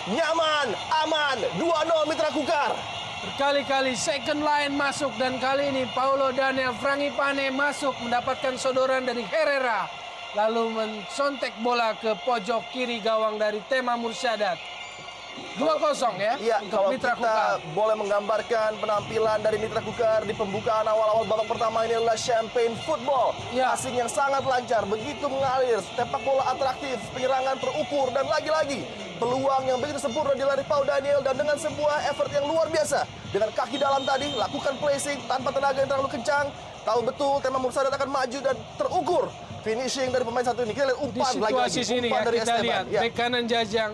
[SPEAKER 1] Nyaman, aman, 2-0 Mitra Kukar.
[SPEAKER 2] Berkali-kali second line masuk, dan kali ini Paulo Daniel Frangipane masuk mendapatkan sodoran dari Herrera. Lalu mensontek bola ke pojok kiri gawang dari Tema Mursadat. 2-0 ya,
[SPEAKER 1] Iya,
[SPEAKER 2] untuk
[SPEAKER 1] kalau
[SPEAKER 2] Mitra
[SPEAKER 1] kita
[SPEAKER 2] Kukar.
[SPEAKER 1] boleh menggambarkan penampilan dari Mitra Kukar di pembukaan awal-awal babak pertama ini adalah champagne football.
[SPEAKER 2] Ya.
[SPEAKER 1] Passing yang sangat lancar, begitu mengalir, sepak bola atraktif, penyerangan terukur, dan lagi-lagi peluang yang begitu sempurna dilari Paulo Daniel, dan dengan sebuah effort yang luar biasa. Dengan kaki dalam tadi, lakukan placing tanpa tenaga yang terlalu kencang. Tahu betul Tema Mursadat akan maju dan terukur finishing dari pemain satu ini. Kita lihat
[SPEAKER 2] Di
[SPEAKER 1] umpan
[SPEAKER 2] situasi
[SPEAKER 1] lagi-lagi,
[SPEAKER 2] sini
[SPEAKER 1] umpan
[SPEAKER 2] ya,
[SPEAKER 1] dari
[SPEAKER 2] kita
[SPEAKER 1] Esteban.
[SPEAKER 2] lihat
[SPEAKER 1] Ya,
[SPEAKER 2] bek kanan Jajang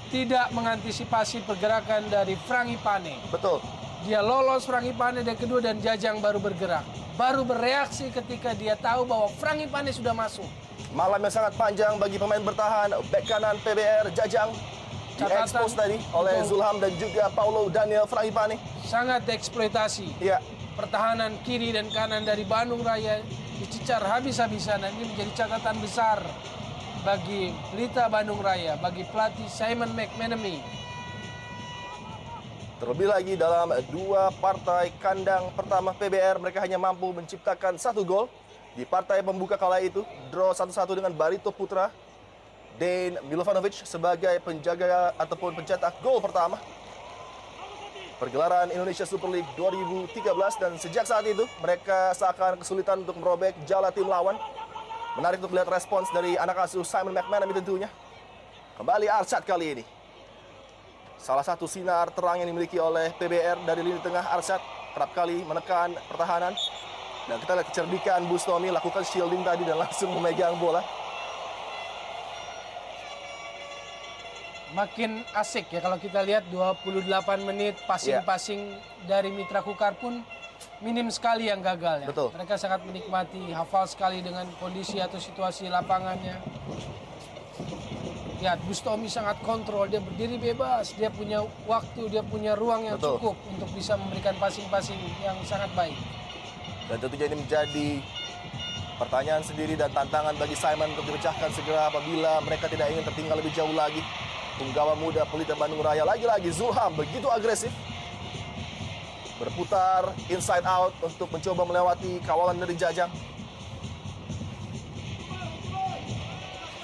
[SPEAKER 2] tidak mengantisipasi pergerakan dari Frangipane.
[SPEAKER 1] betul.
[SPEAKER 2] Dia lolos Frangipane dan kedua, dan Jajang baru bergerak. Baru bereaksi ketika dia tahu bahwa Frangipane sudah masuk.
[SPEAKER 1] Malam yang sangat panjang bagi pemain bertahan. Bek kanan PBR Jajang diekspos tadi oleh Zulham dan juga Paulo Daniel Frangipane.
[SPEAKER 2] Sangat dieksploitasi.
[SPEAKER 1] Ya,
[SPEAKER 2] Pertahanan kiri dan kanan dari Bandung Raya dicecar habis-habisan, dan ini menjadi catatan besar bagi Pelita Bandung Raya, bagi pelatih Simon McManamy.
[SPEAKER 1] terlebih lagi dalam 2 partai kandang pertama PBR, mereka hanya mampu menciptakan 1 gol. Di partai pembuka kala itu, draw 1-1 dengan Barito Putra. Dane Milovanovic sebagai penjaga ataupun pencetak gol pertama. Pergelaran Indonesia Super League 2013, dan sejak saat itu mereka seakan kesulitan untuk merobek jala tim lawan. Menarik untuk lihat respons dari anak asuh Simon McManamy tentunya. Kembali Arsyad kali ini. Salah satu sinar terang yang dimiliki oleh PBR dari lini tengah. Arsyad kerap kali menekan pertahanan. Dan kita lihat kecerdikan Bustomi lakukan shielding tadi dan langsung memegang bola.
[SPEAKER 2] Makin asik ya kalau kita lihat 28 menit passing-passing dari Mitra Kukar pun minim sekali yang gagal ya.
[SPEAKER 1] Betul.
[SPEAKER 2] Mereka sangat menikmati, hafal sekali dengan kondisi atau situasi lapangannya. Ya, Bustomi sangat kontrol, dia berdiri bebas, dia punya waktu, dia punya ruang yang
[SPEAKER 1] Betul.
[SPEAKER 2] cukup untuk bisa memberikan passing-passing yang sangat baik.
[SPEAKER 1] Dan tentunya ini menjadi pertanyaan sendiri dan tantangan bagi Simon untuk dipecahkan segera apabila mereka tidak ingin tertinggal lebih jauh lagi. Punggawa muda Pelita Bandung Raya lagi-lagi Zulham begitu agresif. Berputar inside out untuk mencoba melewati kawalan dari Jajang.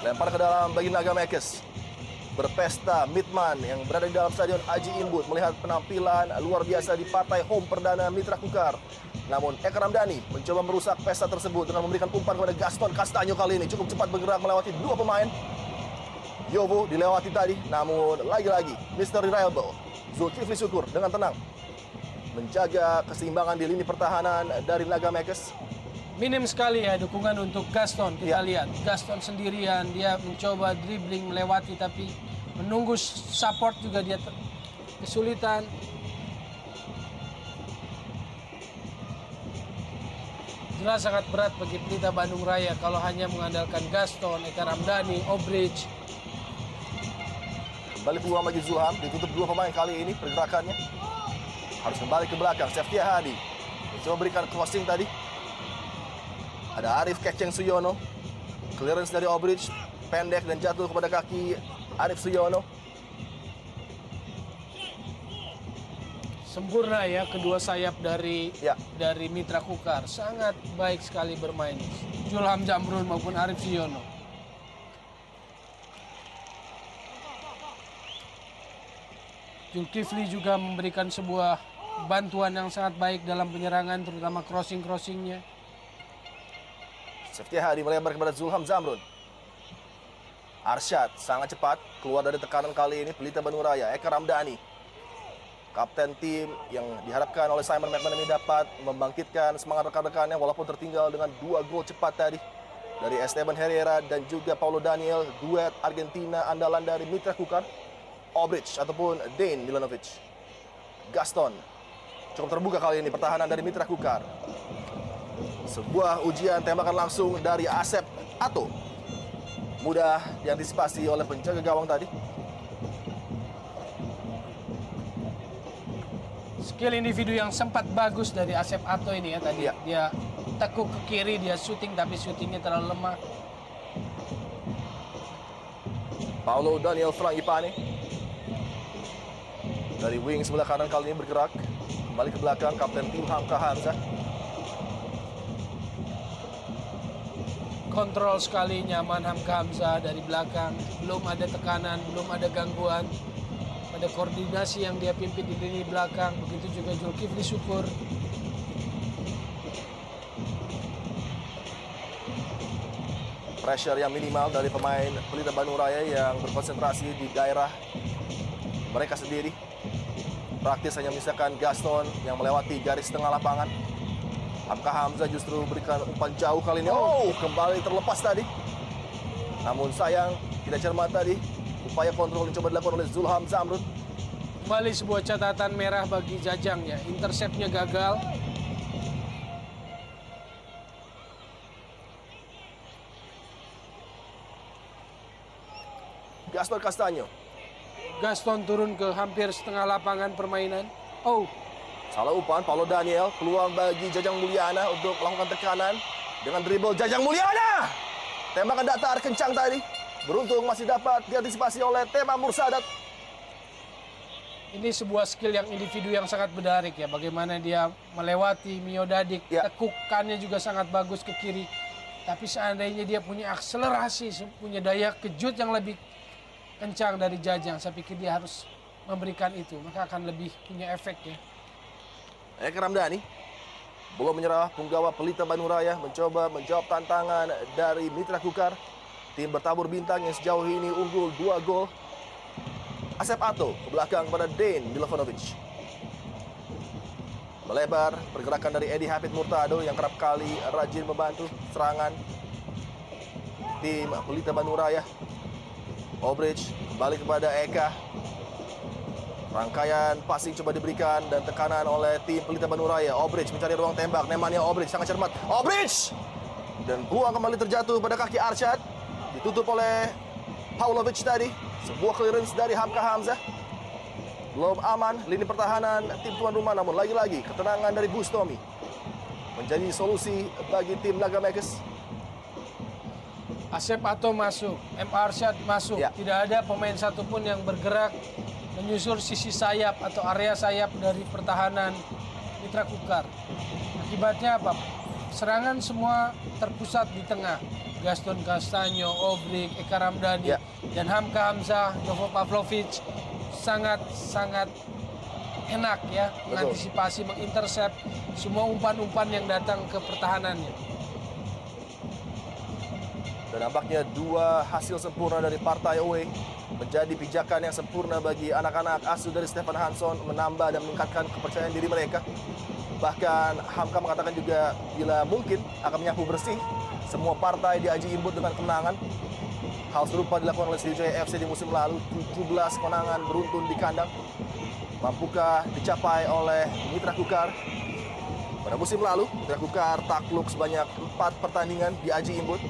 [SPEAKER 1] Lempar ke dalam bagi Naga Mekes. Berpesta Midman yang berada di dalam stadion Aji Imbut melihat penampilan luar biasa di partai home perdana Mitra Kukar. Namun Eka Ramdhani mencoba merusak pesta tersebut dengan memberikan umpan kepada Gaston Castaño kali ini. Cukup cepat bergerak melewati 2 pemain. Yobo dilewati tadi, namun lagi-lagi Mr. Reliable Zulkifli Syukur dengan tenang menjaga keseimbangan di lini pertahanan dari Naga Mekes.
[SPEAKER 2] Minim sekali ya dukungan untuk Gaston. Kita lihat Gaston sendirian, dia mencoba dribbling melewati, tapi Menunggu support juga dia kesulitan. Jelas sangat berat bagi Pelita Bandung Raya kalau hanya mengandalkan Gaston, Eka Ramdhani, Obridge.
[SPEAKER 1] Kembali peluang bagi Zulham, ditutup dua pemain kali ini pergerakannya. Harus kembali ke belakang, Seftia Hadi. Coba berikan crossing tadi. Ada Arif Keceng Suyono. Clearance dari Obridge, pendek dan jatuh kepada kaki Arif Suyono.
[SPEAKER 2] Sempurna ya kedua sayap dari
[SPEAKER 1] Ya.
[SPEAKER 2] Mitra Kukar. Sangat baik sekali bermain. Zulham Jamrun maupun Arif Suyono. Zulkifli juga memberikan sebuah bantuan yang sangat baik dalam penyerangan, terutama crossing-crossingnya.
[SPEAKER 1] Seftia Hadi melebar kepada Zulham Zamrun. Arsyad sangat cepat keluar dari tekanan kali ini Pelita Bandung Raya. Eka Ramdhani, kapten tim yang diharapkan oleh Simon McManamy dapat membangkitkan semangat rekan-rekannya walaupun tertinggal dengan 2 gol cepat tadi dari Esteban Herrera dan juga Paulo Daniel, duet Argentina andalan dari Mitra Kukar. Obridge ataupun Dane Milanovic. Gaston cukup terbuka kali ini pertahanan dari Mitra Kukar. Sebuah ujian tembakan langsung dari Asep Ato. Mudah diantisipasi oleh penjaga gawang tadi.
[SPEAKER 2] Skill individu yang sempat bagus dari Asep Ato ini ya tadi.
[SPEAKER 1] Ya.
[SPEAKER 2] Dia tekuk ke kiri, dia syuting tapi syutingnya terlalu lemah.
[SPEAKER 1] Paulo Daniel Frangipane dari wing sebelah kanan kali ini bergerak kembali ke belakang kapten tim Hamka Hamzah.
[SPEAKER 2] Kontrol sekali nyaman Hamka Hamzah dari belakang. Belum ada tekanan, belum ada gangguan. Ada koordinasi yang dia pimpin di lini belakang. Begitu juga Zulkifli Syukur.
[SPEAKER 1] Pressure yang minimal dari pemain Pelita Bandung Raya yang berkonsentrasi di daerah mereka sendiri. Praktis hanya menyisakan Gaston yang melewati garis tengah lapangan. Hamka Hamzah justru berikan umpan jauh kali ini. Oh, kembali terlepas tadi. Namun sayang, tidak cermat tadi. Upaya kontrol yang coba dilakukan oleh Zulham Zamrun.
[SPEAKER 2] Kembali sebuah catatan merah bagi Jajang ya. Interceptnya gagal.
[SPEAKER 1] Gaston Castanyo.
[SPEAKER 2] Gaston turun ke hampir setengah lapangan permainan. Oh,
[SPEAKER 1] Salah umpan, Paulo Daniel. Peluang bagi Jajang Mulyana untuk melakukan tekanan. Dengan dribble Jajang Mulyana. Tembakan datar kencang tadi. Beruntung masih dapat diantisipasi oleh Tema Mursadat.
[SPEAKER 2] ini sebuah skill yang individu yang sangat menarik ya. Bagaimana dia melewati Mio Dadik.
[SPEAKER 1] Ya.
[SPEAKER 2] Tekukannya juga sangat bagus ke kiri. Tapi seandainya dia punya akselerasi, punya daya kejut yang lebih kencang dari Jajang, saya pikir dia harus memberikan itu. Maka akan lebih punya efek ya.
[SPEAKER 1] Eka Ramdhani belum menyerah. Punggawa Pelita Bandung Raya mencoba menjawab tantangan dari Mitra Kukar. Tim bertabur bintang yang sejauh ini unggul 2 gol. Asep Ato ke belakang kepada Dane Milanovic. Melebar pergerakan dari Edi Hafid Murtado yang kerap kali rajin membantu serangan tim Pelita Bandung Raya. Obridge kembali kepada Eka. Rangkaian passing coba diberikan dan tekanan oleh tim Pelita Bandung Raya. Obridge mencari ruang tembak. Nemanja Obridge sangat cermat. Obridge! Dan peluang kembali terjatuh pada kaki Arsyad. Ditutup oleh Paulovic tadi. Sebuah clearance dari Hamka Hamzah. Belum aman lini pertahanan tim tuan rumah. Namun lagi-lagi ketenangan dari Bustomi menjadi solusi bagi tim Naga Mekes.
[SPEAKER 2] Asep Ato masuk, M. Arsyad masuk.
[SPEAKER 1] Ya.
[SPEAKER 2] Tidak ada pemain satupun yang bergerak menyusur sisi sayap atau area sayap dari pertahanan Mitra Kukar. Akibatnya apa? Serangan semua terpusat di tengah. Gaston Castanyo, Obrik, Eka Ramdhani,
[SPEAKER 1] Ya.
[SPEAKER 2] dan Hamka Hamzah, Jovo Pavlovic sangat enak ya mengantisipasi, mengintercept semua umpan-umpan yang datang ke pertahanannya.
[SPEAKER 1] Dan nampaknya 2 hasil sempurna dari partai away menjadi pijakan yang sempurna bagi anak-anak asuh dari Stefan Hansson, menambah dan meningkatkan kepercayaan diri mereka. Bahkan Hamka mengatakan juga bila mungkin akan menyapu bersih semua partai di Aji Imbut dengan kemenangan. Hal serupa dilakukan oleh Sriwijaya FC di musim lalu, 17 kemenangan beruntun di kandang. Mampukah dicapai oleh Mitra Kukar? Pada musim lalu, Mitra Kukar takluk sebanyak 4 pertandingan di Aji Imbut.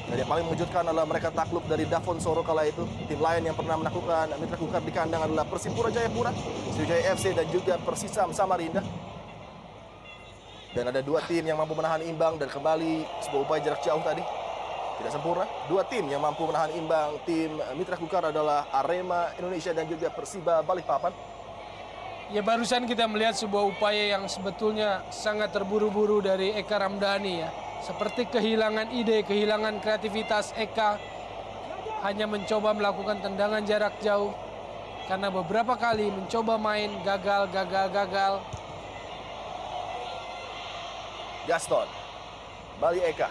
[SPEAKER 1] Dan yang paling mengejutkan adalah mereka takluk dari Davon Soro kala itu. Tim lain yang pernah menaklukkan Mitra Kukar di kandang adalah Persipura Jayapura, Sriwijaya FC, dan juga Persisam Samarinda. Dan ada 2 tim yang mampu menahan imbang dan kembali sebuah upaya jarak jauh tadi. Tidak sempurna. 2 tim yang mampu menahan imbang tim Mitra Kukar adalah Arema Indonesia dan juga Persiba Balikpapan.
[SPEAKER 2] Ya barusan kita melihat sebuah upaya yang sebetulnya sangat terburu-buru dari Eka Ramdhani ya. Seperti kehilangan ide, kehilangan kreativitas Eka. Hanya mencoba melakukan tendangan jarak jauh. Karena beberapa kali mencoba main gagal.
[SPEAKER 1] Gaston, kembali Eka.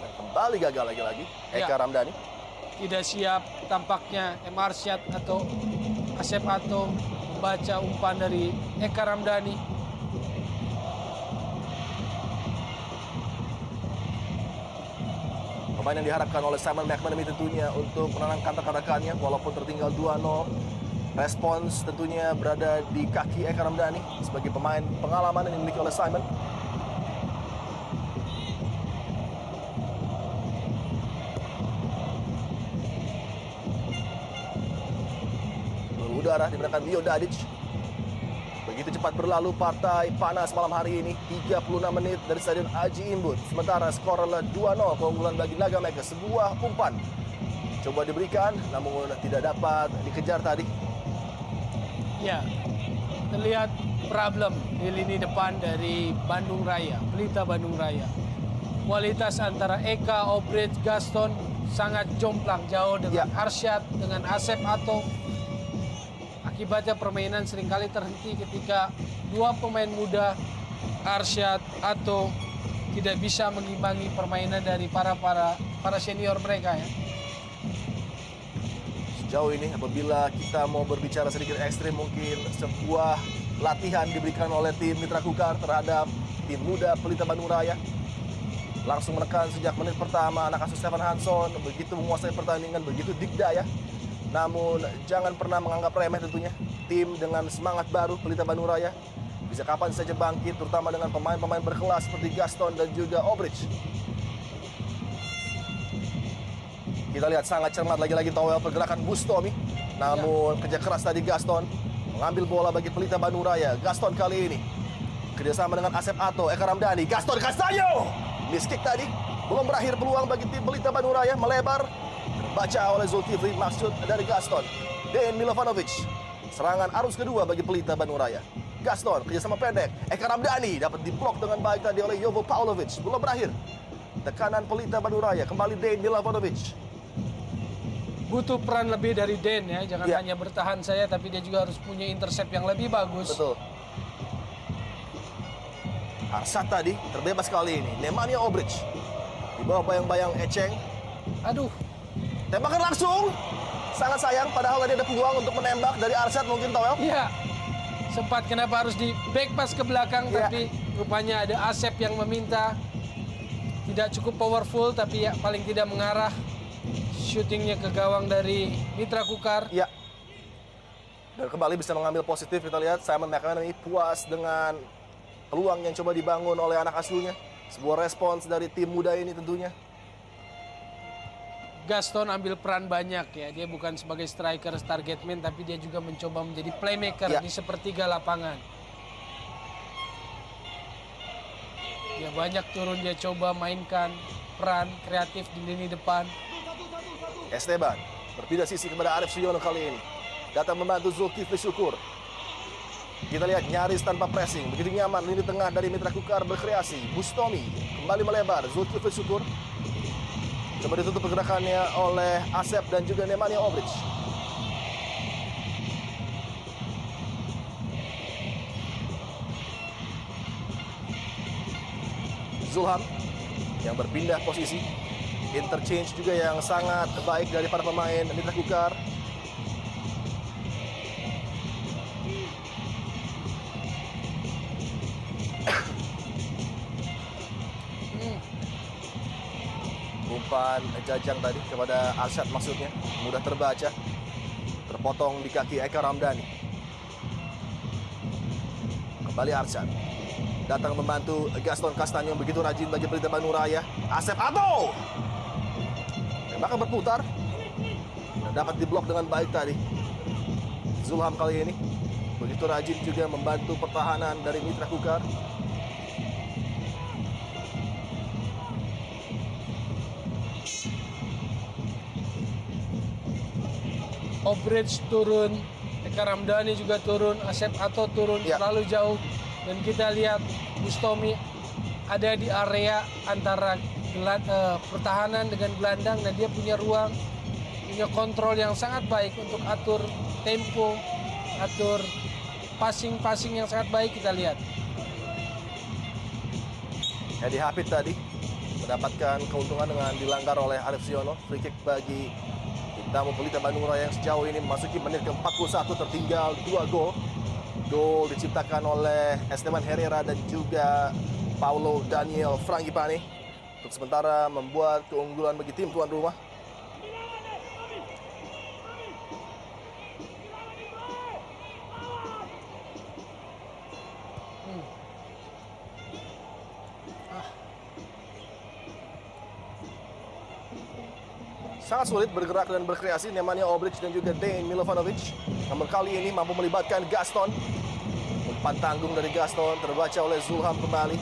[SPEAKER 1] Dan kembali gagal lagi-lagi Eka
[SPEAKER 2] Ya.
[SPEAKER 1] Ramdhani.
[SPEAKER 2] Tidak siap tampaknya M. Arsyad atau Asep Ato membaca umpan dari Eka Ramdhani.
[SPEAKER 1] Pemain yang diharapkan oleh Simon McManamy tentunya untuk menenangkan rekan-rekannya walaupun tertinggal 2-0. Respons tentunya berada di kaki Eka Ramdhani sebagai pemain pengalaman yang dimiliki oleh Simon. Udara digunakan Mio Dadic. Begitu cepat berlalu partai panas malam hari ini. 36 menit dari Stadion Aji Imbut. Sementara skor adalah 2-0 keunggulan bagi Naga Mega. Sebuah umpan coba diberikan namun tidak dapat dikejar tadi.
[SPEAKER 2] Ya, terlihat problem di lini depan dari Bandung Raya, Pelita Bandung Raya. Kualitas antara Eka, Obrecht, Gaston sangat jomplang jauh dengan Arsyad, dengan Asep Ato. Akibatnya permainan seringkali terhenti ketika 2 pemain muda, Arsyad, Ato, tidak bisa mengimbangi permainan dari para senior mereka ya.
[SPEAKER 1] Sejauh ini apabila kita mau berbicara sedikit ekstrim, mungkin sebuah latihan diberikan oleh tim Mitra Kukar terhadap tim muda Pelita Bandung Raya. Langsung menekan sejak menit pertama anak asuh Stefan Hanson, begitu menguasai pertandingan, begitu dikdaya. Namun jangan pernah menganggap remeh tentunya. Tim dengan semangat baru Pelita Bandung Raya bisa kapan saja bangkit, terutama dengan pemain-pemain berkelas seperti Gaston dan juga Obrecht. Kita lihat sangat cermat lagi-lagi Towel pergerakan Bustomi. Namun kerja keras tadi Gaston mengambil bola bagi Pelita Bandung Raya. Gaston kali ini kerjasama dengan Asep Ato, Eka Ramdhani. Gaston Castanyo, miss kick tadi. Belum berakhir peluang bagi tim Pelita Bandung Raya, melebar. Baca oleh Zulkifli, maksud dari Gaston. Dejan Milovanovic. Serangan arus kedua bagi Pelita Bandung Raya. Gaston kerjasama pendek. Eka Ramdhani dapat diblok dengan baik tadi oleh Jovo Paulovic. Belum berakhir. Tekanan Pelita Bandung Raya. Kembali Dejan Milovanovic.
[SPEAKER 2] Butuh peran lebih dari Den ya. Jangan hanya bertahan saya, tapi dia juga harus punya intercept yang lebih bagus.
[SPEAKER 1] Betul. Arsat tadi terbebas kali ini. Nemanja Obrecht. Di bawah bayang-bayang Eceng.
[SPEAKER 2] Aduh.
[SPEAKER 1] Tembakan langsung. Sangat sayang, padahal tadi ada peluang untuk menembak dari Arsyad mungkin, Towel.
[SPEAKER 2] Iya. Sempat kenapa harus di back pass ke belakang, tapi rupanya ada Asep yang meminta. Tidak cukup powerful, tapi ya paling tidak mengarah. Shootingnya ke gawang dari Mitra Kukar.
[SPEAKER 1] Iya. Dan kembali bisa mengambil positif, kita lihat Simon McManamy puas dengan peluang yang coba dibangun oleh anak asuhnya. Sebuah respons dari tim muda ini tentunya.
[SPEAKER 2] Gaston ambil peran banyak ya. Dia bukan sebagai striker, target man, tapi dia juga mencoba menjadi playmaker di sepertiga lapangan. Ya banyak turun dia coba mainkan peran kreatif di lini depan.
[SPEAKER 1] Esteban berpindah sisi kepada Arif Suyono kali ini. Datang membantu Zulkifli Syukur. Kita lihat nyaris tanpa pressing. Begitu nyaman lini tengah dari Mitra Kukar berkreasi. Bustomi kembali melebar. Zulkifli Syukur. Coba ditutup pergerakannya oleh Asep dan juga Nemanja Obrecht. Zulham yang berpindah posisi. Interchange juga yang sangat baik dari para pemain Mitra Kukar. umpan Jajang tadi kepada Arsyad maksudnya. Mudah terbaca. Terpotong di kaki Eka Ramdhani. Kembali Arsyad. Datang membantu Gaston Castaño, begitu rajin bagi Pelita Bandung Raya. Asep Ato. Tembakan berputar. Dan dapat diblok dengan baik tadi. Zulham kali ini begitu rajin juga membantu pertahanan dari Mitra Kukar.
[SPEAKER 2] Obrecht turun, Eka Ramdhani juga turun, Asep Ato turun
[SPEAKER 1] Ya.
[SPEAKER 2] terlalu jauh. Dan kita lihat Bustomi ada di area antara pertahanan dengan gelandang dan dia punya ruang, punya kontrol yang sangat baik untuk atur tempo, atur passing yang sangat baik kita lihat.
[SPEAKER 1] Edi Hafid tadi mendapatkan keuntungan dengan dilanggar oleh Arif Siono. Free kick bagi Tamu Pelita Bandung Raya yang sejauh ini memasuki menit ke-41, tertinggal 2 gol. Gol diciptakan oleh Esteban Herrera dan juga Paulo Daniel Frangipane untuk sementara membuat keunggulan bagi tim tuan rumah. Sangat sulit bergerak dan berkreasi Nemanja Obric dan juga Dejan Milovanovic. Namun kali ini mampu melibatkan Gaston. Umpan tanggung dari Gaston terbaca oleh Zulham kembali.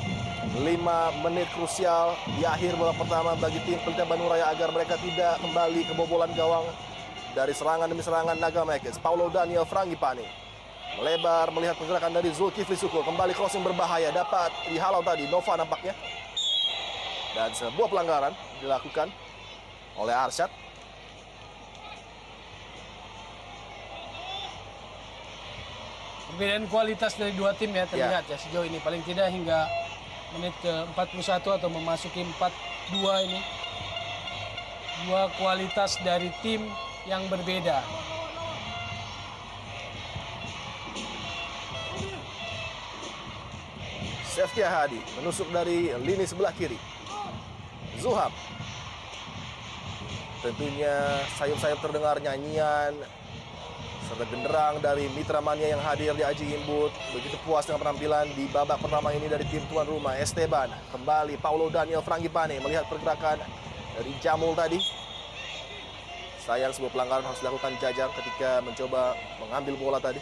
[SPEAKER 1] 5 menit krusial di akhir babak pertama bagi tim Pelita Bandung Raya agar mereka tidak kembali kebobolan gawang dari serangan demi serangan Naga Mekes. Paulo Daniel Frangipane melebar melihat pergerakan dari Zulkifli Syukur. Kembali crossing berbahaya, dapat dihalau tadi Nova nampaknya. Dan sebuah pelanggaran dilakukan oleh Arsyad.
[SPEAKER 2] Perbedaan kualitas dari dua tim ya terlihat ya sejauh ini, paling tidak hingga menit ke-41 atau memasuki 42 ini. Dua kualitas dari tim yang berbeda.
[SPEAKER 1] Sefkia Hadi menusuk dari lini sebelah kiri. Zulham. Tentunya sayup-sayup terdengar nyanyian serta genderang dari Mitra Mania yang hadir di Aji Imbut. Begitu puas dengan penampilan di babak pertama ini dari tim tuan rumah. Esteban kembali, Paulo Daniel Frangipane melihat pergerakan dari Jamul tadi. Sayang sebuah pelanggaran harus dilakukan Jajang ketika mencoba mengambil bola tadi.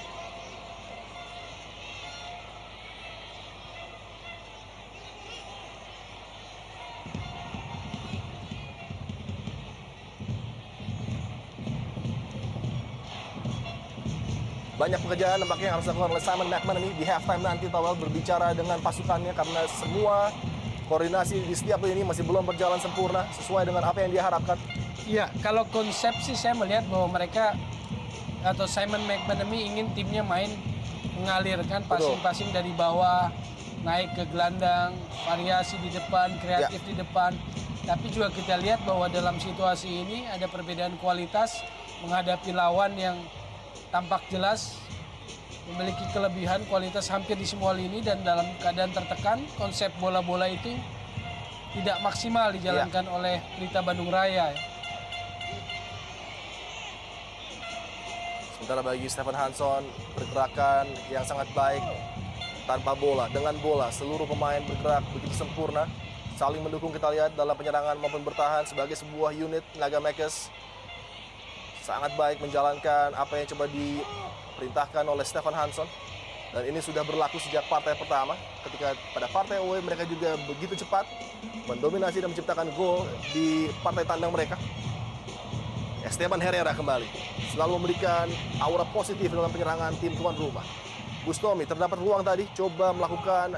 [SPEAKER 1] Banyak pekerjaan nampaknya yang harus dilakukan oleh Simon McManamy di halftime nanti, Tawel, berbicara dengan pasukannya karena semua koordinasi di setiap lini masih belum berjalan sempurna sesuai dengan apa yang dia harapkan.
[SPEAKER 2] Iya, kalau konsep sih saya melihat bahwa mereka atau Simon McManamy ingin timnya main mengalirkan passing-passing dari bawah, naik ke gelandang, variasi di depan, kreatif di depan. Tapi juga kita lihat bahwa dalam situasi ini ada perbedaan kualitas menghadapi lawan yang tampak jelas memiliki kelebihan kualitas hampir di semua lini dan dalam keadaan tertekan, konsep bola-bola itu tidak maksimal dijalankan oleh Pelita Bandung Raya.
[SPEAKER 1] Sementara bagi Stefan Hansson, pergerakan yang sangat baik tanpa bola, dengan bola, seluruh pemain bergerak begitu sempurna, saling mendukung kita lihat dalam penyerangan maupun bertahan sebagai sebuah unit. Naga Mekes sangat baik menjalankan apa yang coba diperintahkan oleh Stefan Hansson. Dan ini sudah berlaku sejak partai pertama. Ketika pada partai away mereka juga begitu cepat mendominasi dan menciptakan gol di partai tandang mereka. Esteban Herrera kembali selalu memberikan aura positif dalam penyerangan tim tuan rumah. Bustomi terdapat ruang tadi, coba melakukan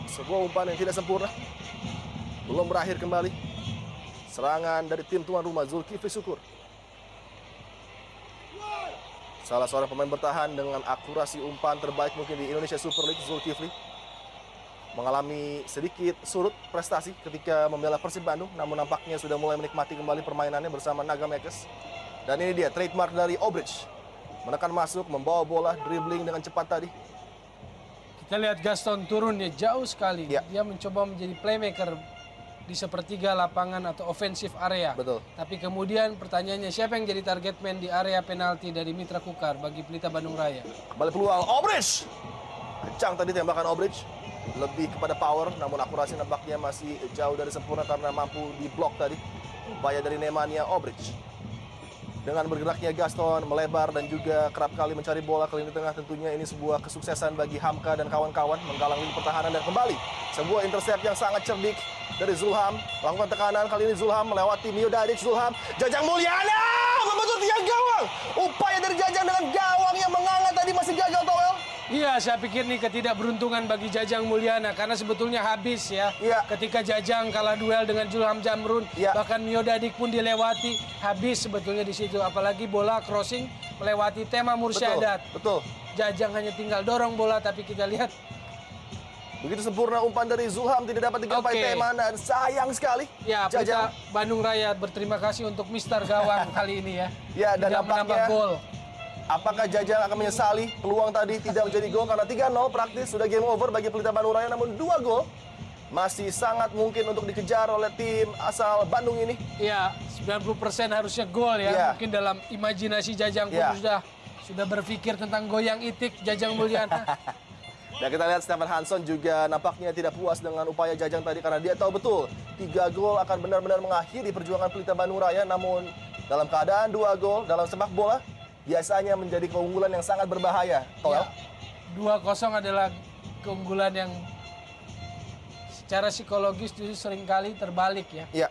[SPEAKER 1] sebuah umpan yang tidak sempurna. Belum berakhir kembali. Serangan dari tim tuan rumah, Zulkifli Syukur. Salah seorang pemain bertahan dengan akurasi umpan terbaik mungkin di Indonesia Super League, Zulkifli mengalami sedikit surut prestasi ketika membela Persib Bandung, namun nampaknya sudah mulai menikmati kembali permainannya bersama Naga Mekes. Dan ini dia trademark dari Obric, menekan masuk, membawa bola, dribbling dengan cepat tadi.
[SPEAKER 2] Kita lihat Gaston turun, dia jauh sekali. Dia mencoba menjadi playmaker di sepertiga lapangan atau offensive area.
[SPEAKER 1] Betul.
[SPEAKER 2] Tapi kemudian pertanyaannya siapa yang jadi target man di area penalti dari Mitra Kukar bagi Pelita Bandung Raya?
[SPEAKER 1] Kembali peluang Obridge. Kencang tadi tembakan Obridge. Lebih kepada power, namun akurasi nampaknya masih jauh dari sempurna karena mampu diblok tadi. Upaya dari Nemanja Obridge. Dengan bergeraknya Gaston melebar dan juga kerap kali mencari bola ke lini tengah, tentunya ini sebuah kesuksesan bagi Hamka dan kawan-kawan menggalang lini pertahanan. Dan kembali sebuah intercept yang sangat cerdik dari Zulham. Lakukan tekanan, kali ini Zulham melewati Mio Dadic. Zulham, Jajang Mulyana membentur tiang gawang. Upaya dari Jajang dengan gawang yang menganga tadi masih gagal, Towel.
[SPEAKER 2] Iya, saya pikir nih ketidakberuntungan bagi Jajang Mulyana karena sebetulnya habis ya.
[SPEAKER 1] Iya.
[SPEAKER 2] Ketika Jajang kalah duel dengan Zulham Jamrun,
[SPEAKER 1] Iya.
[SPEAKER 2] bahkan Mio Dadik pun dilewati, habis sebetulnya di situ. Apalagi bola crossing melewati Tema Mursyadat.
[SPEAKER 1] Betul.
[SPEAKER 2] Jajang hanya tinggal dorong bola, tapi kita lihat
[SPEAKER 1] Begitu sempurna umpan dari Zulham, tidak dapat digapai Tema, dan sayang sekali.
[SPEAKER 2] ya
[SPEAKER 1] Jajang.
[SPEAKER 2] Pelita Bandung Raya berterima kasih untuk Mister Gawang kali ini ya.
[SPEAKER 1] Ya, dan
[SPEAKER 2] Tidak menambah
[SPEAKER 1] nampaknya
[SPEAKER 2] gol.
[SPEAKER 1] apakah Jajang akan menyesali peluang tadi tidak menjadi gol karena 3-0 praktis sudah game over bagi Pelita Bandung Raya, namun 2 gol masih sangat mungkin untuk dikejar oleh tim asal Bandung ini.
[SPEAKER 2] Iya, 90% harusnya gol ya.
[SPEAKER 1] Iya.
[SPEAKER 2] Mungkin dalam imajinasi Jajang pun
[SPEAKER 1] Iya.
[SPEAKER 2] sudah berpikir tentang goyang itik Jajang Mulyana.
[SPEAKER 1] Dan kita lihat Stefan Hansson juga nampaknya tidak puas dengan upaya Jajang tadi karena dia tahu betul 3 gol akan benar-benar mengakhiri perjuangan Pelita Bandung Raya, namun dalam keadaan 2 gol dalam sepak bola biasanya menjadi keunggulan yang sangat berbahaya.
[SPEAKER 2] Ya, 2-0 adalah keunggulan yang secara psikologis justru seringkali terbalik ya.
[SPEAKER 1] Iya.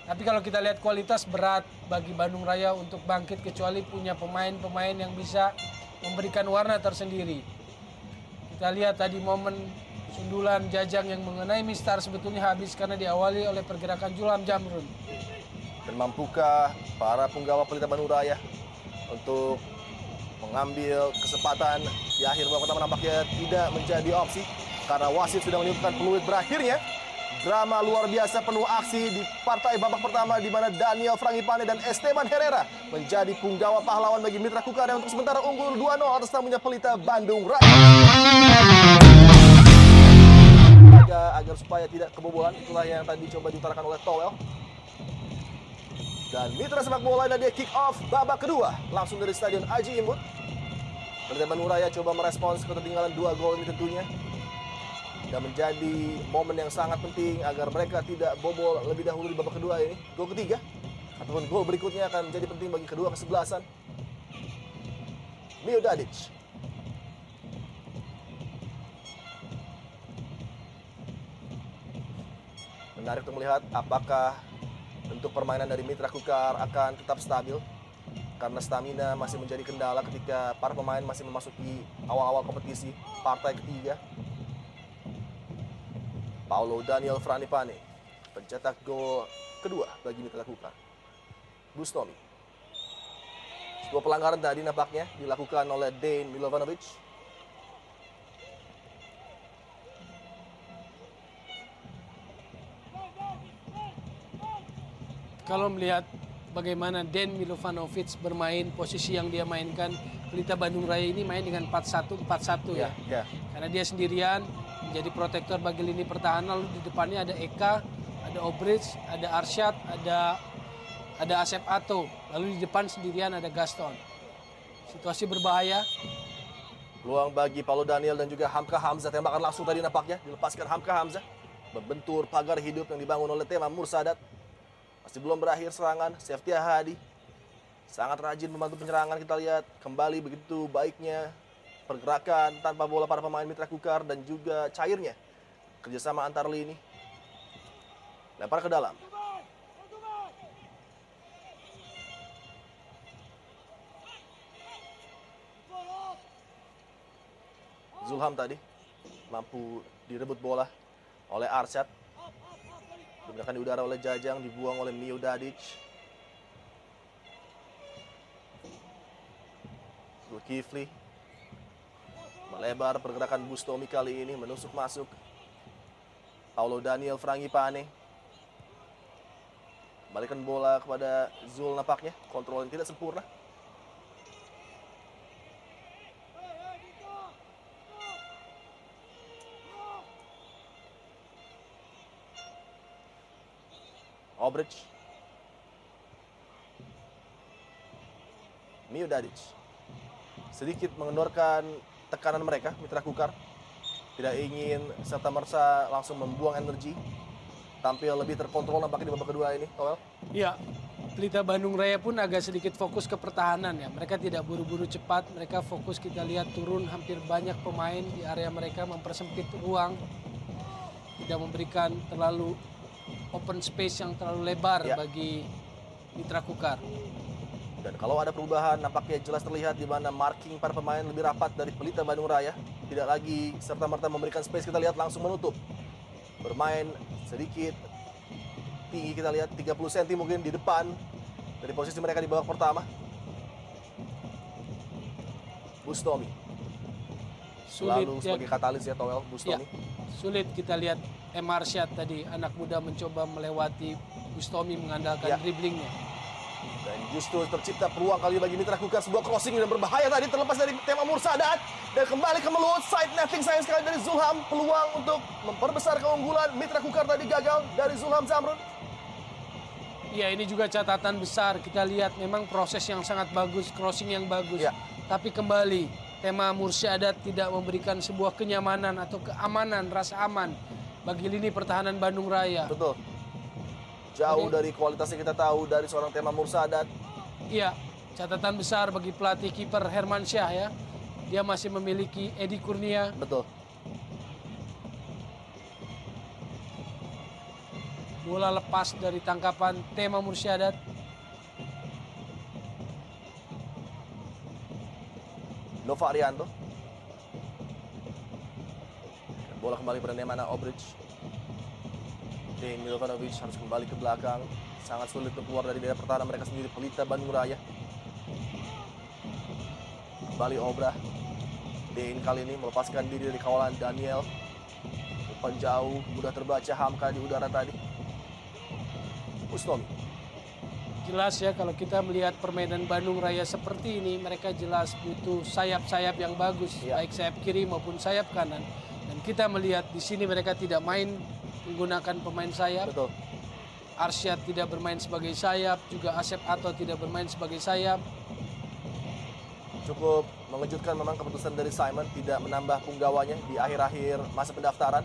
[SPEAKER 2] Tapi kalau kita lihat kualitas, berat bagi Bandung Raya untuk bangkit kecuali punya pemain-pemain yang bisa memberikan warna tersendiri. Kita lihat tadi momen sundulan Jajang yang mengenai Mistar sebetulnya habis karena diawali oleh pergerakan Zulham Jamrun.
[SPEAKER 1] Dan mampukah para punggawa Pelita Bandung Raya untuk mengambil kesempatan di akhir babak pertama? Nampaknya tidak menjadi opsi karena wasit sudah meniupkan peluit berakhirnya. Drama luar biasa penuh aksi di partai babak pertama di mana Daniel Frangipane dan Esteban Herrera menjadi punggawa pahlawan bagi Mitra Kukar yang untuk sementara unggul 2-0 atas tamunya Pelita Bandung Raya. Agar supaya tidak kebobolan, itulah yang tadi coba diutarakan oleh Towel. Dan Mitra Sepak Bola dan dia kick off babak kedua langsung dari Stadion Aji Imbut. Pelita Bandung Raya coba merespons ketertinggalan 2 gol ini tentunya. Dan menjadi momen yang sangat penting agar mereka tidak bobol lebih dahulu di babak kedua ini. Gol ketiga ataupun gol berikutnya akan menjadi penting bagi kedua kesebelasan. Mio Dadic. Menarik untuk melihat apakah bentuk permainan dari Mitra Kukar akan tetap stabil. Karena stamina masih menjadi kendala ketika para pemain masih memasuki awal-awal kompetisi partai ketiga. Paulo Daniel Frangipane pencetak gol kedua bagi Mitra Kukar. Bustomi. Sebuah pelanggaran tadi nampaknya dilakukan oleh Dejan Milovanovic.
[SPEAKER 2] Kalau melihat bagaimana Dejan Milovanovic bermain, posisi yang dia mainkan, Pelita Bandung Raya ini main dengan 4-1-4-1 ya. Karena dia sendirian menjadi protektor bagi lini pertahanan, lalu di depannya ada Eka, ada Obridge, ada Arsyad, ada Asep Ato, lalu di depan sendirian ada Gaston. Situasi berbahaya.
[SPEAKER 1] Peluang bagi Paulo Daniel dan juga Hamka Hamzah, tembakan langsung tadi nampaknya dilepaskan Hamka Hamzah. Membentur pagar hidup yang dibangun oleh Tema Mursyadat. Masih belum berakhir serangan, Seftia Hadi sangat rajin membantu penyerangan. Kita lihat kembali begitu baiknya pergerakan tanpa bola para pemain Mitra Kukar dan juga cairnya kerjasama antar lini. Lempar ke dalam. Zulham tadi mampu direbut bola oleh Arsyad. Digunakan di udara oleh Jajang, dibuang oleh Mio Dadic. Zulkifli melebar pergerakan Bustomi kali ini menusuk masuk. Paulo Daniel Frangipane. Balikan bola kepada Zul nampaknya. Kontrol yang tidak sempurna. Obridge. Miodadic. Sedikit mengendorkan tekanan mereka, Mitra Kukar. Tidak ingin serta-merta langsung membuang energi. Tampil lebih terkontrol nampaknya di babak kedua ini, Toel.
[SPEAKER 2] Ya, Pelita Bandung Raya pun agak sedikit fokus ke pertahanan ya. Mereka tidak buru-buru cepat, mereka fokus, kita lihat turun hampir banyak pemain di area mereka, mempersempit ruang. Tidak memberikan terlalu open space yang terlalu lebar
[SPEAKER 1] Ya.
[SPEAKER 2] bagi Mitra Kukar.
[SPEAKER 1] Dan kalau ada perubahan, nampaknya jelas terlihat di mana marking para pemain lebih rapat dari Pelita Bandung Raya. Tidak lagi serta-merta memberikan space, kita lihat langsung menutup. Bermain sedikit tinggi, kita lihat 30 cm mungkin di depan dari posisi mereka di babak pertama. Bustomi
[SPEAKER 2] Sulit
[SPEAKER 1] selalu
[SPEAKER 2] ya,
[SPEAKER 1] sebagai katalis ya, Toel. Bustomi.
[SPEAKER 2] sulit kita lihat Emarsyad tadi, anak muda mencoba melewati Bustomi mengandalkan
[SPEAKER 1] Ya.
[SPEAKER 2] dribblingnya.
[SPEAKER 1] Dan justru tercipta peluang kali bagi Mitra Kukar, sebuah crossing yang berbahaya tadi terlepas dari Tema Mursadat dan kembali ke Melut, side netting sayang sekali dari Zulham. Peluang untuk memperbesar keunggulan Mitra Kukar tadi gagal dari Zulham Zamrun.
[SPEAKER 2] Ya, ini juga catatan besar. Kita lihat memang proses yang sangat bagus, crossing yang bagus.
[SPEAKER 1] Ya.
[SPEAKER 2] Tapi kembali, Tema Mursadat tidak memberikan sebuah kenyamanan atau keamanan, rasa aman bagi lini pertahanan Bandung Raya.
[SPEAKER 1] Betul. Jauh
[SPEAKER 2] Oke.
[SPEAKER 1] dari kualitasnya kita tahu dari seorang Tema Mursadat.
[SPEAKER 2] Iya, catatan besar bagi pelatih kiper Hermansyah ya. Dia masih memiliki Edi Kurnia.
[SPEAKER 1] Betul.
[SPEAKER 2] Bola lepas dari tangkapan Tema Mursadat.
[SPEAKER 1] Nova Arianto. Bola kembali pada Nemanja Obridge. Dejan Milovanovic harus kembali ke belakang. Sangat sulit untuk keluar dari daerah pertahanan mereka sendiri, Pelita Bandung Raya. Kembali Obra. Dejan kali ini melepaskan diri dari kawalan Daniel. Umpan jauh, mudah terbaca Hamka di udara tadi. Bustomi.
[SPEAKER 2] Jelas ya kalau kita melihat permainan Bandung Raya seperti ini, mereka jelas butuh sayap-sayap yang bagus,
[SPEAKER 1] Ya.
[SPEAKER 2] baik sayap kiri maupun sayap kanan. Dan kita melihat di sini mereka tidak main menggunakan pemain sayap.
[SPEAKER 1] Betul.
[SPEAKER 2] Arsyad tidak bermain sebagai sayap, juga Asep Ato tidak bermain sebagai sayap.
[SPEAKER 1] Cukup mengejutkan memang keputusan dari Simon tidak menambah punggawanya di akhir-akhir masa pendaftaran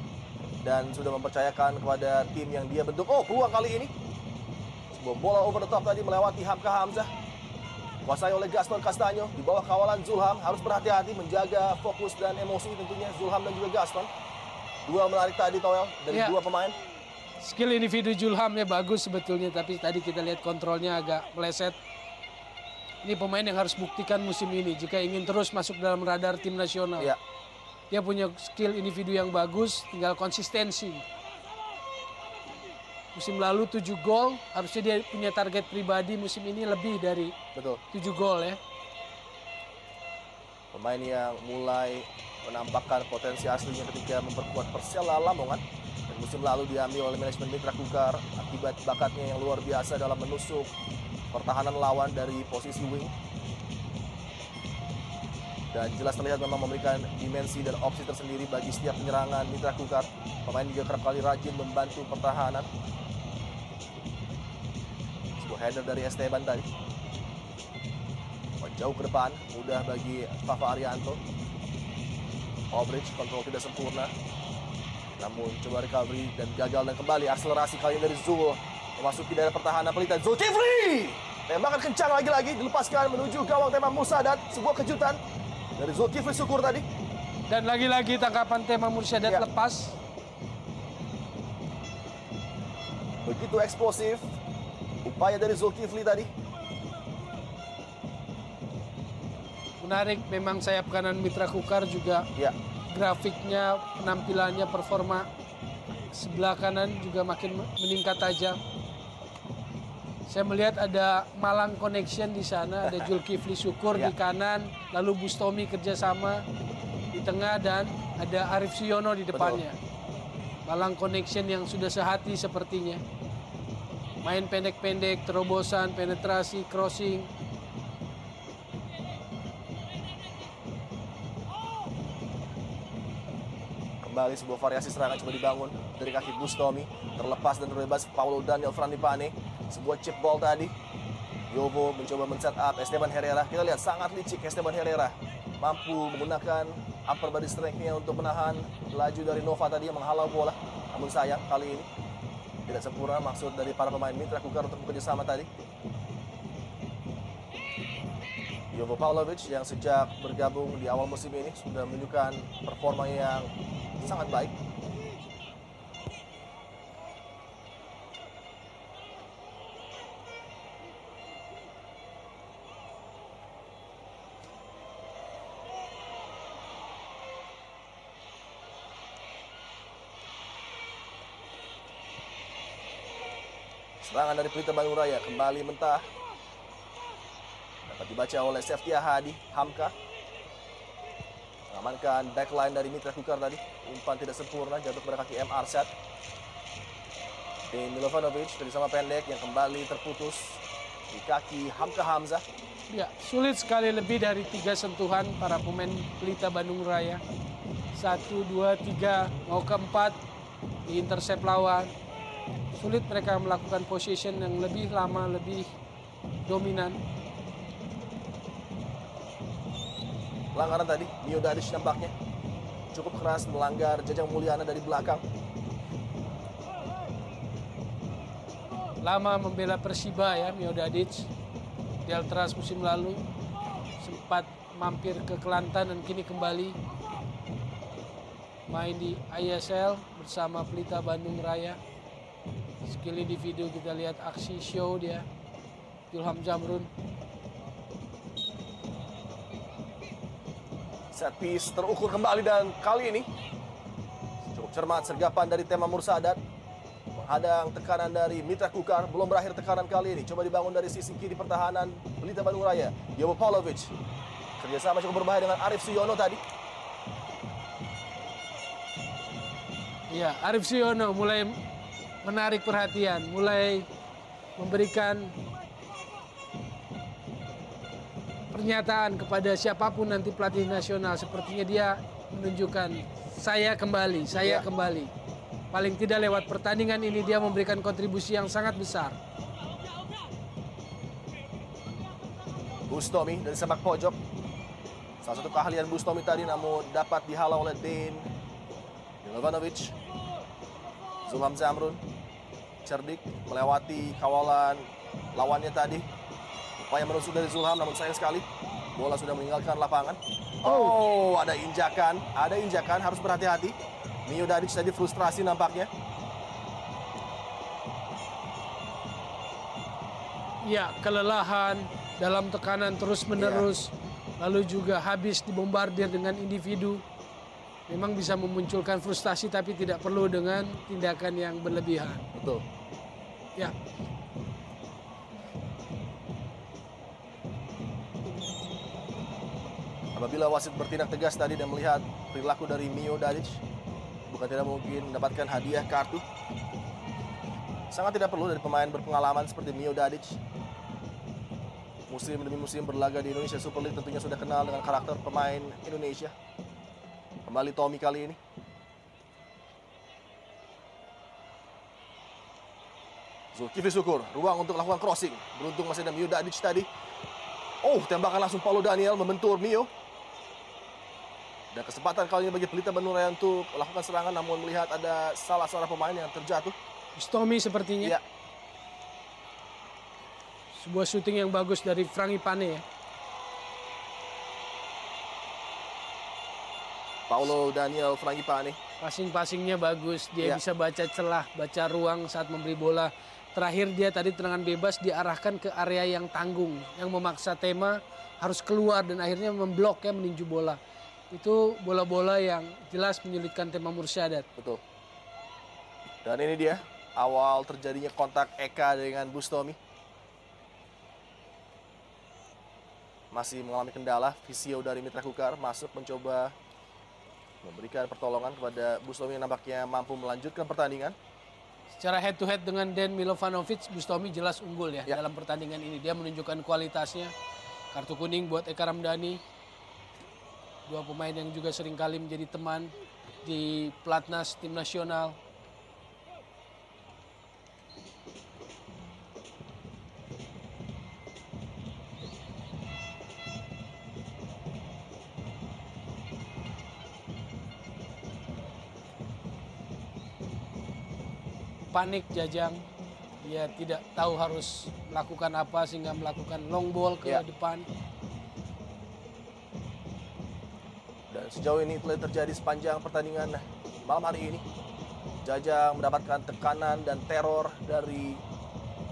[SPEAKER 1] dan sudah mempercayakan kepada tim yang dia bentuk. Oh, peluang kali ini. Sebuah bola over the top tadi melewati Hamka Hamzah. Kuasai oleh Gaston Castaño di bawah kawalan Zulham. Harus berhati-hati menjaga fokus dan emosi tentunya Zulham dan juga Gaston. Dua menarik tadi, Toel, dari
[SPEAKER 2] Ya.
[SPEAKER 1] dua pemain.
[SPEAKER 2] Skill individu Julhamnya bagus sebetulnya, tapi tadi kita lihat kontrolnya agak meleset. Ini pemain yang harus buktikan musim ini jika ingin terus masuk dalam radar tim nasional.
[SPEAKER 1] Ya.
[SPEAKER 2] Dia punya skill individu yang bagus, tinggal konsistensi. Musim lalu 7 gol, harusnya dia punya target pribadi musim ini lebih dari
[SPEAKER 1] Betul.
[SPEAKER 2] 7 gol ya.
[SPEAKER 1] Pemain yang mulai menampakkan potensi aslinya ketika memperkuat Persela Lamongan. Dan musim lalu diambil oleh manajemen Mitra Kukar akibat bakatnya yang luar biasa dalam menusuk pertahanan lawan dari posisi wing. Dan jelas terlihat memang memberikan dimensi dan opsi tersendiri bagi setiap penyerangan Mitra Kukar. Pemain juga kerap kali rajin membantu pertahanan. Sebuah header dari Esteban tadi. Jauh ke depan, mudah bagi Fafa Arianto. Obridge kontrol tidak sempurna. Namun coba recovery dan gagal dan kembali akselerasi kali ini dari Zul. Memasuki daerah pertahanan Pelita. Zulkifli! Tembakan kencang lagi-lagi dilepaskan menuju gawang Tema Mursadat. Sebuah kejutan dari Zulkifli Syukur tadi.
[SPEAKER 2] Dan lagi-lagi tangkapan Tema Mursadat
[SPEAKER 1] Ya.
[SPEAKER 2] lepas.
[SPEAKER 1] Begitu eksplosif upaya dari Zulkifli tadi.
[SPEAKER 2] Menarik memang sayap kanan Mitra Kukar juga
[SPEAKER 1] Ya,
[SPEAKER 2] grafiknya, penampilannya, performa sebelah kanan juga makin meningkat tajam. Saya melihat ada Malang Connection di sana, ada Zulkifli Syukur
[SPEAKER 1] Ya.
[SPEAKER 2] di kanan, lalu Bustomi kerjasama di tengah dan ada Arif Suyono di depannya. Malang Connection yang sudah sehati sepertinya. Main pendek-pendek, terobosan, penetrasi, crossing.
[SPEAKER 1] Kembali sebuah variasi serangan coba dibangun dari kaki Bustomi. Terlepas dan terbebas Paulo Daniel Frangipane. Sebuah chip ball tadi. Yovo mencoba men-set up Esteban Herrera. Kita lihat sangat licik Esteban Herrera. Mampu menggunakan upper body strength-nya untuk menahan laju dari Nova tadi yang menghalau bola. Namun sayang kali ini tidak sempurna maksud dari para pemain Mitra Kukar untuk bekerja sama tadi. Jovo Paulovic yang sejak bergabung di awal musim ini sudah menunjukkan performa yang sangat baik. Serangan dari Pelita Bandung Raya kembali mentah. Dapat dibaca oleh Seftia Hadi, Hamka. Mengamankan backline dari Mitra Kukar tadi. Umpan tidak sempurna, jatuh pada kaki M. Arsyad. Dan Milovanovic dari sama pendek yang kembali terputus di kaki Hamka Hamzah.
[SPEAKER 2] Ya, sulit sekali lebih dari 3 sentuhan para pemain Pelita Bandung Raya. 1, 2, 3, mau ke 4 di intercept lawan. Sulit mereka melakukan possession yang lebih lama, lebih dominan.
[SPEAKER 1] Pelanggaran tadi, Mio Dadic nampaknya cukup keras melanggar Jajang Mulyana dari belakang.
[SPEAKER 2] Lama membela Persiba ya, Mio Dadic. Di Altras musim lalu sempat mampir ke Kelantan dan kini kembali main di ISL bersama Pelita Bandung Raya. Skill individu kita lihat aksi show dia, Julham Jamrun.
[SPEAKER 1] Set piece terukur kembali dan kali ini cukup cermat sergapan dari Tema Mursadat. Menghadang tekanan dari Mitra Kukar. Belum berakhir tekanan kali ini. Coba dibangun dari sisi kiri pertahanan Pelita Bandung Raya. Jovo Paulovic. Kerjasama cukup berbahaya dengan Arif Suyono tadi.
[SPEAKER 2] Ya, Arif Suyono mulai menarik perhatian, mulai memberikan pernyataan kepada siapapun nanti pelatih nasional. Sepertinya dia menunjukkan saya kembali, saya kembali. Paling tidak lewat pertandingan ini dia memberikan kontribusi yang sangat besar.
[SPEAKER 1] Bustomi dari sepak pojok. Salah satu keahlian Bustomi tadi namun dapat dihalau oleh Dean Milovanovic. Zulham Zamrun cerdik melewati kawalan lawannya tadi. Upaya menusuk dari Zulham namun sayang sekali bola sudah meninggalkan lapangan. Oh, ada injakan, harus berhati-hati. Mio Dadic tadi frustrasi nampaknya.
[SPEAKER 2] Ya, kelelahan dalam tekanan terus-menerus, lalu juga habis dibombardir dengan individu. Memang bisa memunculkan frustasi tapi tidak perlu dengan tindakan yang berlebihan.
[SPEAKER 1] Betul.
[SPEAKER 2] Ya.
[SPEAKER 1] Apabila wasit bertindak tegas tadi dan melihat perilaku dari Mio Dadic, bukan tidak mungkin mendapatkan hadiah kartu. Sangat tidak perlu dari pemain berpengalaman seperti Mio Dadic. Musim demi musim berlaga di Indonesia Super League tentunya sudah kenal dengan karakter pemain Indonesia. Kembali Tommy kali ini. Zulkifli Syukur, ruang untuk melakukan crossing. Beruntung masih ada Mio Dadic tadi. Oh, tembakan langsung Paulo Daniel membentur Mio. Dan kesempatan kali ini bagi Pelita Bandung Raya untuk melakukan serangan, namun melihat ada salah seorang pemain yang terjatuh.
[SPEAKER 2] Bustomi sepertinya.
[SPEAKER 1] Ya.
[SPEAKER 2] Sebuah syuting yang bagus dari Frangipane ya.
[SPEAKER 1] Paulo Daniel Frangipane.
[SPEAKER 2] Passing-passingnya bagus, dia
[SPEAKER 1] Ya.
[SPEAKER 2] bisa baca celah, baca ruang saat memberi bola. Terakhir dia tadi tendangan bebas diarahkan ke area yang tanggung, yang memaksa Tema harus keluar dan akhirnya memblok ya, meninju bola. Itu bola-bola yang jelas menyulitkan Tema Mursadat.
[SPEAKER 1] Betul. Dan ini dia awal terjadinya kontak Eka dengan Bustomi. Masih mengalami kendala, Visio dari Mitra Kukar masuk mencoba memberikan pertolongan kepada Bustomi yang nampaknya mampu melanjutkan pertandingan.
[SPEAKER 2] Secara head to head dengan Dan Milovanovic, Bustomi jelas unggul ya dalam pertandingan ini. Dia menunjukkan kualitasnya. Kartu kuning buat Eka Ramdhani. Dua pemain yang juga seringkali menjadi teman di pelatnas tim nasional. Panik Jajang, dia tidak tahu harus melakukan apa sehingga melakukan long ball ke depan.
[SPEAKER 1] Dan sejauh ini telah terjadi sepanjang pertandingan malam hari ini. Jajang mendapatkan tekanan dan teror dari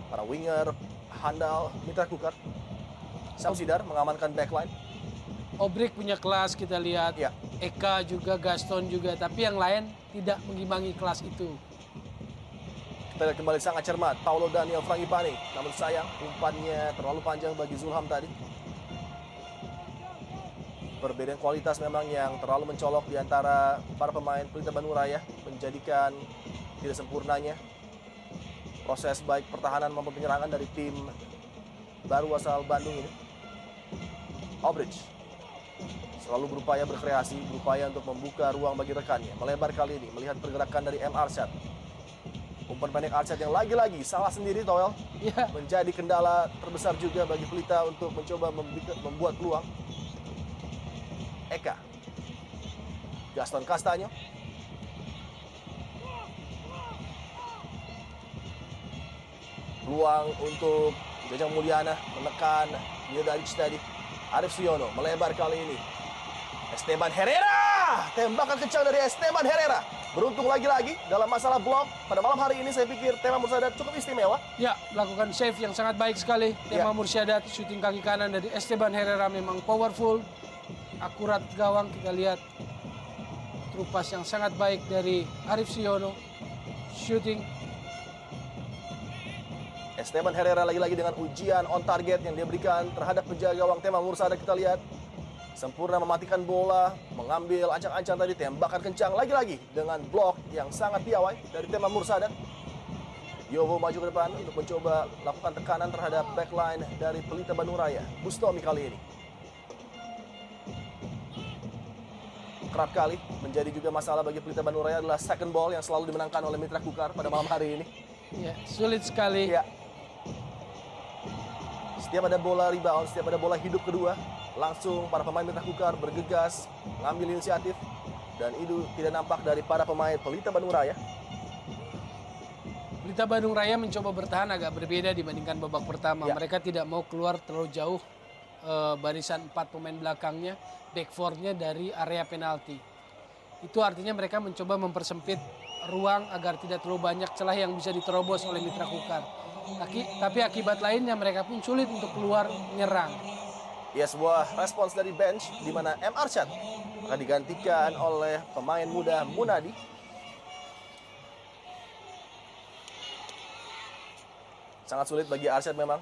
[SPEAKER 1] para winger handal Mitra Kukar. Samsidar mengamankan backline.
[SPEAKER 2] Obrik punya kelas kita lihat,
[SPEAKER 1] Ya.
[SPEAKER 2] Eka juga, Gaston juga, tapi yang lain tidak mengimbangi kelas itu.
[SPEAKER 1] Kita lihat kembali sangat cermat Paulo Daniel Frangipani. Namun sayang umpannya terlalu panjang bagi Zulham tadi. Perbedaan kualitas memang yang terlalu mencolok di antara para pemain Pelita Bandung Raya menjadikan tidak sempurnanya proses baik pertahanan maupun penyerangan dari tim baru asal Bandung ini. Obridge selalu berupaya berkreasi, berupaya untuk membuka ruang bagi rekannya. Melebar kali ini melihat pergerakan dari M. Arsyad. Umpan pendek Arsyad yang lagi-lagi salah sendiri, Toel.
[SPEAKER 2] Ya,
[SPEAKER 1] Menjadi kendala terbesar juga bagi Pelita untuk mencoba membuat peluang. Eka. Gaston Castanyo. Peluang untuk Jajang Mulyana menekan Miodadic tadi. Arif Siono melebar kali ini. Esteban Herrera. Tembakan kencang dari Esteban Herrera. Beruntung lagi-lagi dalam masalah blok. Pada malam hari ini saya pikir Tema Mursadat cukup istimewa.
[SPEAKER 2] ya, melakukan save yang sangat baik sekali. Tema
[SPEAKER 1] Ya.
[SPEAKER 2] Mursadat, syuting kaki kanan dari Esteban Herrera memang powerful. Akurat gawang, kita lihat trupas yang sangat baik dari Arif Siono. Shooting,
[SPEAKER 1] Esteban Herrera lagi-lagi dengan ujian on target yang dia berikan terhadap penjaga gawang Tema Mursadat. Kita lihat sempurna mematikan bola, mengambil ancang-ancang tadi, tembakan kencang lagi-lagi dengan blok yang sangat piawai dari Tema Mursadat. Yovo maju ke depan untuk mencoba lakukan tekanan terhadap backline dari Pelita Bandung Raya. Bustomi kali ini kerap kali menjadi juga masalah bagi Pelita Bandung Raya adalah second ball yang selalu dimenangkan oleh Mitra Kukar pada malam hari ini.
[SPEAKER 2] ya, sulit sekali.
[SPEAKER 1] Ya. Setiap ada bola rebound, setiap ada bola hidup kedua, langsung para pemain Mitra Kukar bergegas, mengambil inisiatif, dan itu tidak nampak dari para pemain Pelita Bandung Raya.
[SPEAKER 2] Pelita Bandung Raya mencoba bertahan agak berbeda dibandingkan babak pertama.
[SPEAKER 1] Ya.
[SPEAKER 2] Mereka tidak mau keluar terlalu jauh barisan 4 pemain belakangnya, back four-nya dari area penalti. Itu artinya mereka mencoba mempersempit ruang agar tidak terlalu banyak celah yang bisa diterobos oleh Mitra Kukar. Tapi akibat lainnya mereka pun sulit untuk keluar menyerang.
[SPEAKER 1] Ya, sebuah respons dari bench di mana M. Arsyad akan digantikan oleh pemain muda Munadi. Sangat sulit bagi Arsyad memang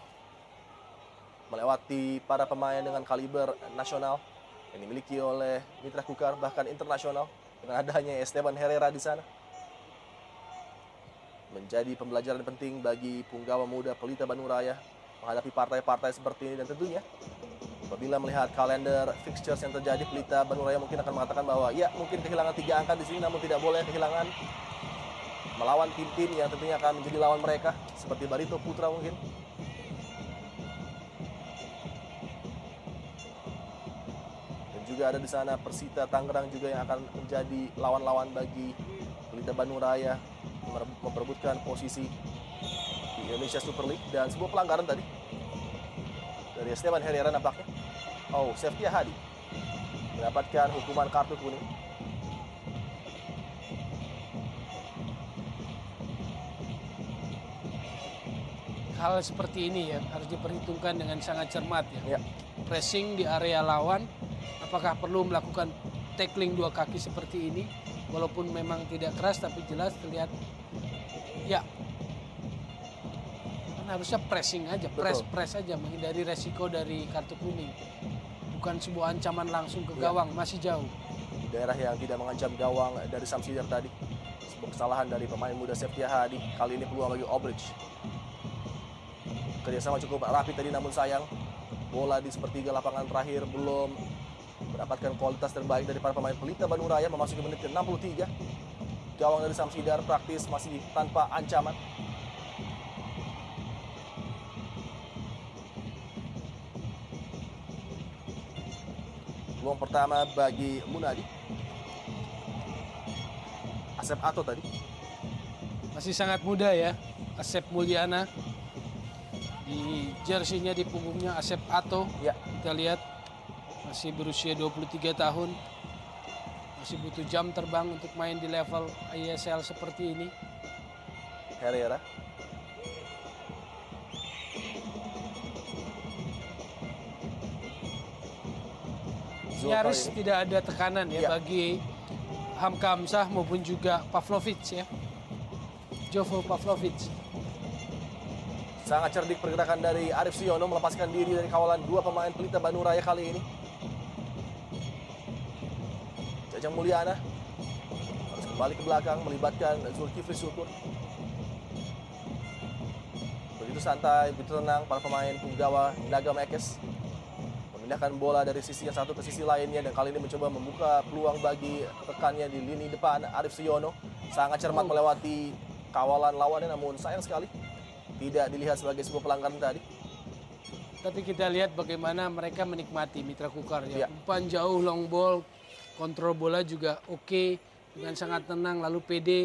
[SPEAKER 1] melewati para pemain dengan kaliber nasional yang dimiliki oleh Mitra Kukar, bahkan internasional, dengan adanya Esteban Herrera di sana. Menjadi pembelajaran penting bagi punggawa muda Pelita Bandung Raya menghadapi partai-partai seperti ini, dan tentunya apabila melihat kalender fixtures yang terjadi, Pelita Bandung Raya mungkin akan mengatakan bahwa ya mungkin kehilangan 3 angka di sini, namun tidak boleh kehilangan melawan tim-tim yang tentunya akan menjadi lawan mereka seperti Barito Putra mungkin. Dan juga ada di sana Persita Tangerang juga yang akan menjadi lawan-lawan bagi Pelita Bandung Raya memperebutkan posisi di Indonesia Super League. Dan sebuah pelanggaran tadi dari Esteban Herrera nampaknya. Oh, Seftia Hadi mendapatkan hukuman kartu kuning.
[SPEAKER 2] Hal seperti ini ya harus diperhitungkan dengan sangat cermat ya.
[SPEAKER 1] Ya.
[SPEAKER 2] Pressing di area lawan, apakah perlu melakukan tackling 2 kaki seperti ini? Walaupun memang tidak keras tapi jelas terlihat ya. Kan harusnya pressing aja, press aja, menghindari resiko dari kartu kuning. Bukan sebuah ancaman langsung ke gawang, masih jauh.
[SPEAKER 1] Di daerah yang tidak mengancam gawang dari Samsidar tadi. Sebuah kesalahan dari pemain muda Seftia Hadi. Kali ini peluang bagi Obridge. Kerjasama cukup rapi tadi, namun sayang bola di sepertiga lapangan terakhir belum mendapatkan kualitas terbaik dari para pemain Pelita Bandung Raya memasuki menit ke-63. Gawang dari Samsidar praktis masih tanpa ancaman. Peluang pertama bagi Munadi. Asep Ato tadi.
[SPEAKER 2] Masih sangat muda ya, Asep Mulyana. Di jersinya, di punggungnya Asep Ato.
[SPEAKER 1] Ya,
[SPEAKER 2] Kita lihat masih berusia 23 tahun. Masih butuh jam terbang untuk main di level ISL seperti ini.
[SPEAKER 1] Herrera.
[SPEAKER 2] Nyaris tidak ada tekanan ya,
[SPEAKER 1] Ya.
[SPEAKER 2] bagi Hamka Hamzah maupun juga Pavlovic ya. Jovo Pavlovic.
[SPEAKER 1] Sangat cerdik pergerakan dari Arif Siono melepaskan diri dari kawalan dua pemain Pelita Bandung Raya kali ini. Jajang Mulyana harus kembali ke belakang melibatkan Zulkifli Syukur. Begitu santai, begitu tenang para pemain punggawa Naga Mekes memindahkan bola dari sisi yang satu ke sisi lainnya dan kali ini mencoba membuka peluang bagi rekannya di lini depan. Arif Siono sangat cermat melewati kawalan lawannya, namun sayang sekali tidak dilihat sebagai sebuah pelanggaran tadi.
[SPEAKER 2] Tapi kita lihat bagaimana mereka menikmati Mitra Kukar ya.
[SPEAKER 1] Ya.
[SPEAKER 2] Umpan jauh, long ball, kontrol bola juga oke, dengan sangat tenang lalu pede.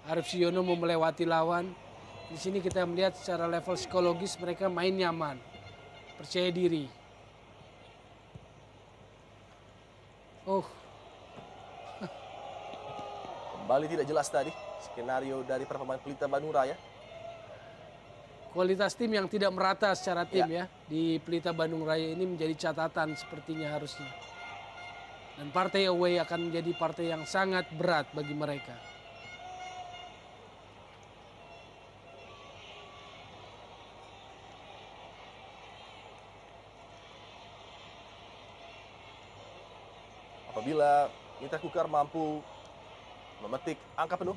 [SPEAKER 2] Arif Siono mau melewati lawan. Di sini kita melihat secara level psikologis mereka main nyaman, percaya diri. Oh,
[SPEAKER 1] Kembali tidak jelas tadi skenario dari para pemain Pelita Bandung Raya.
[SPEAKER 2] kualitas tim yang tidak merata secara tim ya di Pelita Bandung Raya ini menjadi catatan sepertinya harusnya. Dan partai away akan menjadi partai yang sangat berat bagi mereka.
[SPEAKER 1] Apabila Mitra Kukar mampu memetik angka penuh,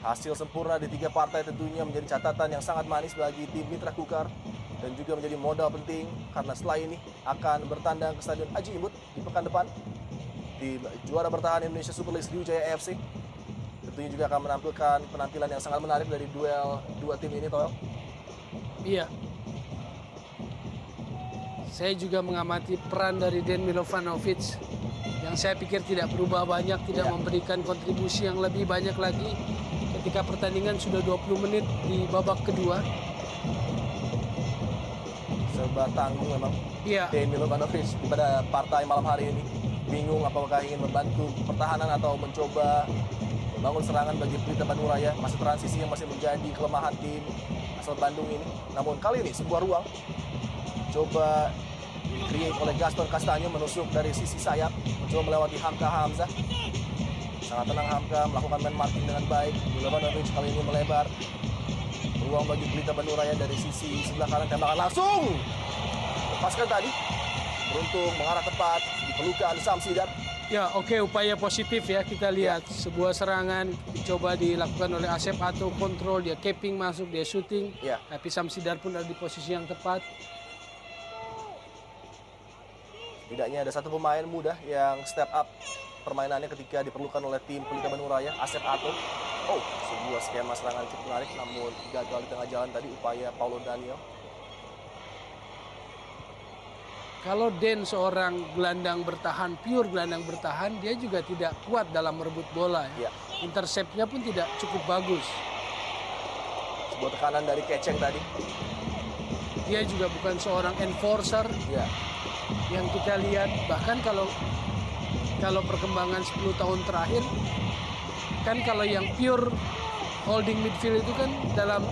[SPEAKER 1] hasil sempurna di 3 partai tentunya menjadi catatan yang sangat manis bagi tim Mitra Kukar dan juga menjadi modal penting karena setelah ini akan bertandang ke Stadion Aji Imbut di pekan depan. Tim juara bertahan Indonesia Super League Sriwijaya FC tentunya juga akan menampilkan penampilan yang sangat menarik dari duel dua tim ini, Toel.
[SPEAKER 2] Iya. Saya juga mengamati peran dari Den Milovanovic yang saya pikir tidak berubah banyak, tidak memberikan kontribusi yang lebih banyak lagi ketika pertandingan sudah 20 menit di babak kedua.
[SPEAKER 1] Serba tanggung memang
[SPEAKER 2] Iya.
[SPEAKER 1] Den Milovanovic pada partai malam hari ini. Bingung apakah ingin membantu pertahanan atau mencoba membangun serangan bagi Pelita Bandung Raya. Masa transisi yang masih menjadi kelemahan tim asal Bandung ini. Namun kali ini sebuah ruang coba create oleh Gaston Castanyo menusuk dari sisi sayap, mencoba melewati Hamka Hamzah. Sangat tenang Hamka melakukan man marking dengan baik. Milovanovic kali ini melebar. Peluang bagi Pelita Bandung Raya dari sisi sebelah kanan, tembakan langsung. Lepaskan tadi. Beruntung mengarah tepat, diperlukan Samsidar.
[SPEAKER 2] Ya, oke, upaya positif ya kita lihat. Sebuah serangan dicoba dilakukan oleh Asep Ato, kontrol, dia capping masuk, dia shooting.
[SPEAKER 1] Ya.
[SPEAKER 2] Tapi Samsidar pun ada di posisi yang tepat.
[SPEAKER 1] Tidaknya ada satu pemain muda yang step up permainannya ketika diperlukan oleh tim Pelita Bandung Raya, Asep Ato. Oh, sebuah skema serangan cukup menarik namun gagal di tengah jalan tadi upaya Paulo Daniel.
[SPEAKER 2] Kalau Den seorang gelandang bertahan, pure gelandang bertahan, dia juga tidak kuat dalam merebut bola ya.
[SPEAKER 1] Ya.
[SPEAKER 2] Interceptnya pun tidak cukup bagus.
[SPEAKER 1] Sebuah tekanan dari Keceng tadi.
[SPEAKER 2] Dia juga bukan seorang enforcer
[SPEAKER 1] Ya,
[SPEAKER 2] yang kita lihat. Bahkan kalau perkembangan 10 tahun terakhir, kan kalau yang pure holding midfield itu kan dalam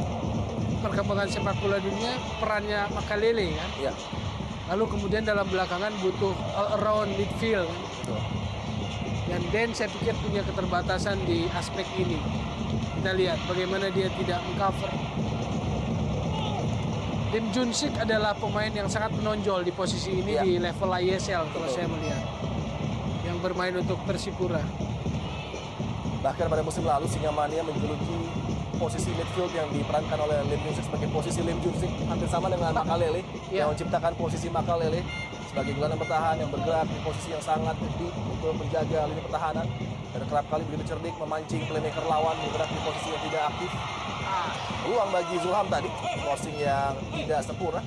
[SPEAKER 2] perkembangan sepak bola dunia perannya Makalele kan.
[SPEAKER 1] ya,
[SPEAKER 2] Lalu kemudian dalam belakangan butuh all around midfield kan.
[SPEAKER 1] betul.
[SPEAKER 2] Dan Den saya pikir punya keterbatasan di aspek ini. Kita lihat bagaimana dia tidak mengcover. Lim Junsik adalah pemain yang sangat menonjol di posisi ini
[SPEAKER 1] Ya.
[SPEAKER 2] di level ISL kalau
[SPEAKER 1] Betul.
[SPEAKER 2] saya melihat. Yang bermain untuk Persipura.
[SPEAKER 1] Bahkan pada musim lalu Singamania menjuluki posisi midfield yang diperankan oleh Lim Junsik sebagai posisi Lim Junsik, hampir sama dengan Makalele yang menciptakan posisi Makalele sebagai gelandang bertahan yang bergerak di posisi yang sangat deep untuk menjaga lini pertahanan dan kerap kali begitu cerdik memancing playmaker lawan bergerak di posisi yang tidak aktif. Peluang bagi Zulham tadi, crossing yang tidak sempurna.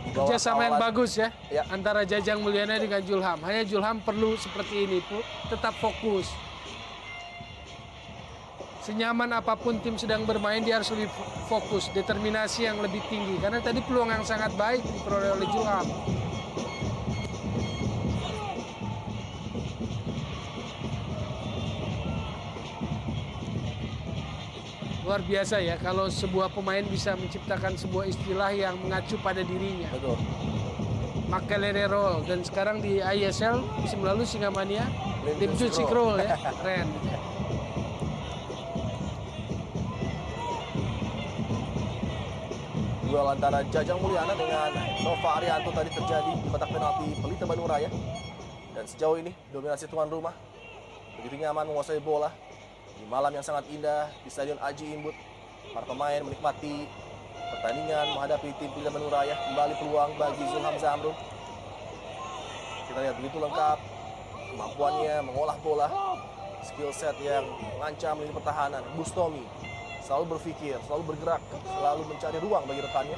[SPEAKER 2] Kerjasama yang bagus ya,
[SPEAKER 1] Ya.
[SPEAKER 2] antara Jajang Mulyana dengan Julham. Hanya Julham perlu seperti ini tuh tetap fokus. Senyaman apapun tim sedang bermain, dia harus lebih fokus, determinasi yang lebih tinggi. Karena tadi peluang yang sangat baik diperoleh oleh Julham. Luar biasa ya kalau sebuah pemain bisa menciptakan sebuah istilah yang mengacu pada dirinya.
[SPEAKER 1] Betul.
[SPEAKER 2] Makelele roll, dan sekarang di ISL musim lalu Singamania
[SPEAKER 1] Lim
[SPEAKER 2] Junsik
[SPEAKER 1] Junsik
[SPEAKER 2] roll ya, keren.
[SPEAKER 1] Duel antara Jajang Mulyana dengan Nova Arianto tadi terjadi di kotak penalti Pelita Bandung Raya. Dan sejauh ini dominasi tuan rumah begitu nyaman menguasai bola di malam yang sangat indah di Stadion Aji Imbut. Para pemain menikmati pertandingan menghadapi tim Pelita Bandung Raya. Kembali peluang bagi Zulham Zamrun. Kita lihat begitu lengkap kemampuannya mengolah bola, skill set yang mengancam lini pertahanan. Bustomi selalu berpikir, selalu bergerak, selalu mencari ruang bagi rekannya.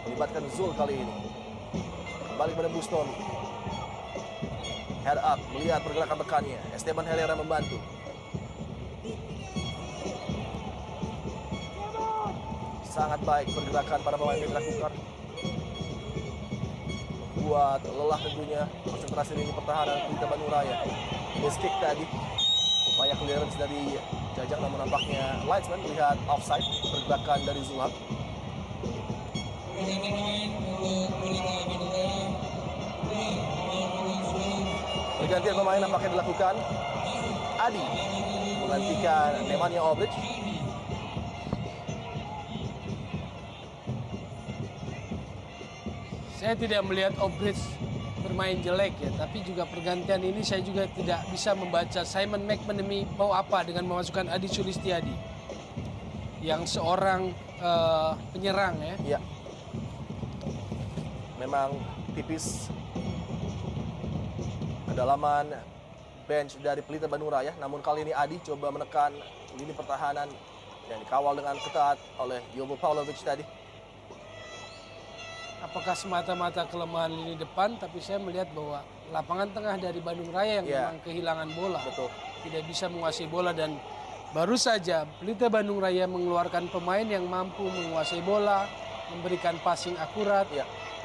[SPEAKER 1] Melibatkan Zul kali ini. Kembali pada Bustomi. Head up, melihat pergerakan rekannya. Esteban Helera membantu. Sangat baik pergerakan para pemain Mitra Kukar. Membuat lelah tentunya konsentrasi lini pertahanan Pelita Bandung Raya. Miss kick tadi. Upaya clearance dari Jajang namun nampaknya linesman melihat offside pergerakan dari Zulham. Pergantian pemain nampaknya dilakukan. Adi menggantikan Nemanja Obric.
[SPEAKER 2] Saya tidak melihat Obric bermain jelek ya, tapi juga pergantian ini saya juga tidak bisa membaca Simon McManamy mau apa dengan memasukkan Adi Sulistiadi yang seorang penyerang ya.
[SPEAKER 1] Ya. Memang tipis kedalaman bench dari Pelita Bandung Raya, namun kali ini Adi coba menekan lini pertahanan yang dikawal dengan ketat oleh Jovo Pavlovic tadi.
[SPEAKER 2] Apakah semata-mata kelemahan lini depan, tapi saya melihat bahwa lapangan tengah dari Bandung Raya yang memang kehilangan bola.
[SPEAKER 1] Betul.
[SPEAKER 2] Tidak bisa menguasai bola, dan baru saja Pelita Bandung Raya mengeluarkan pemain yang mampu menguasai bola, memberikan passing akurat,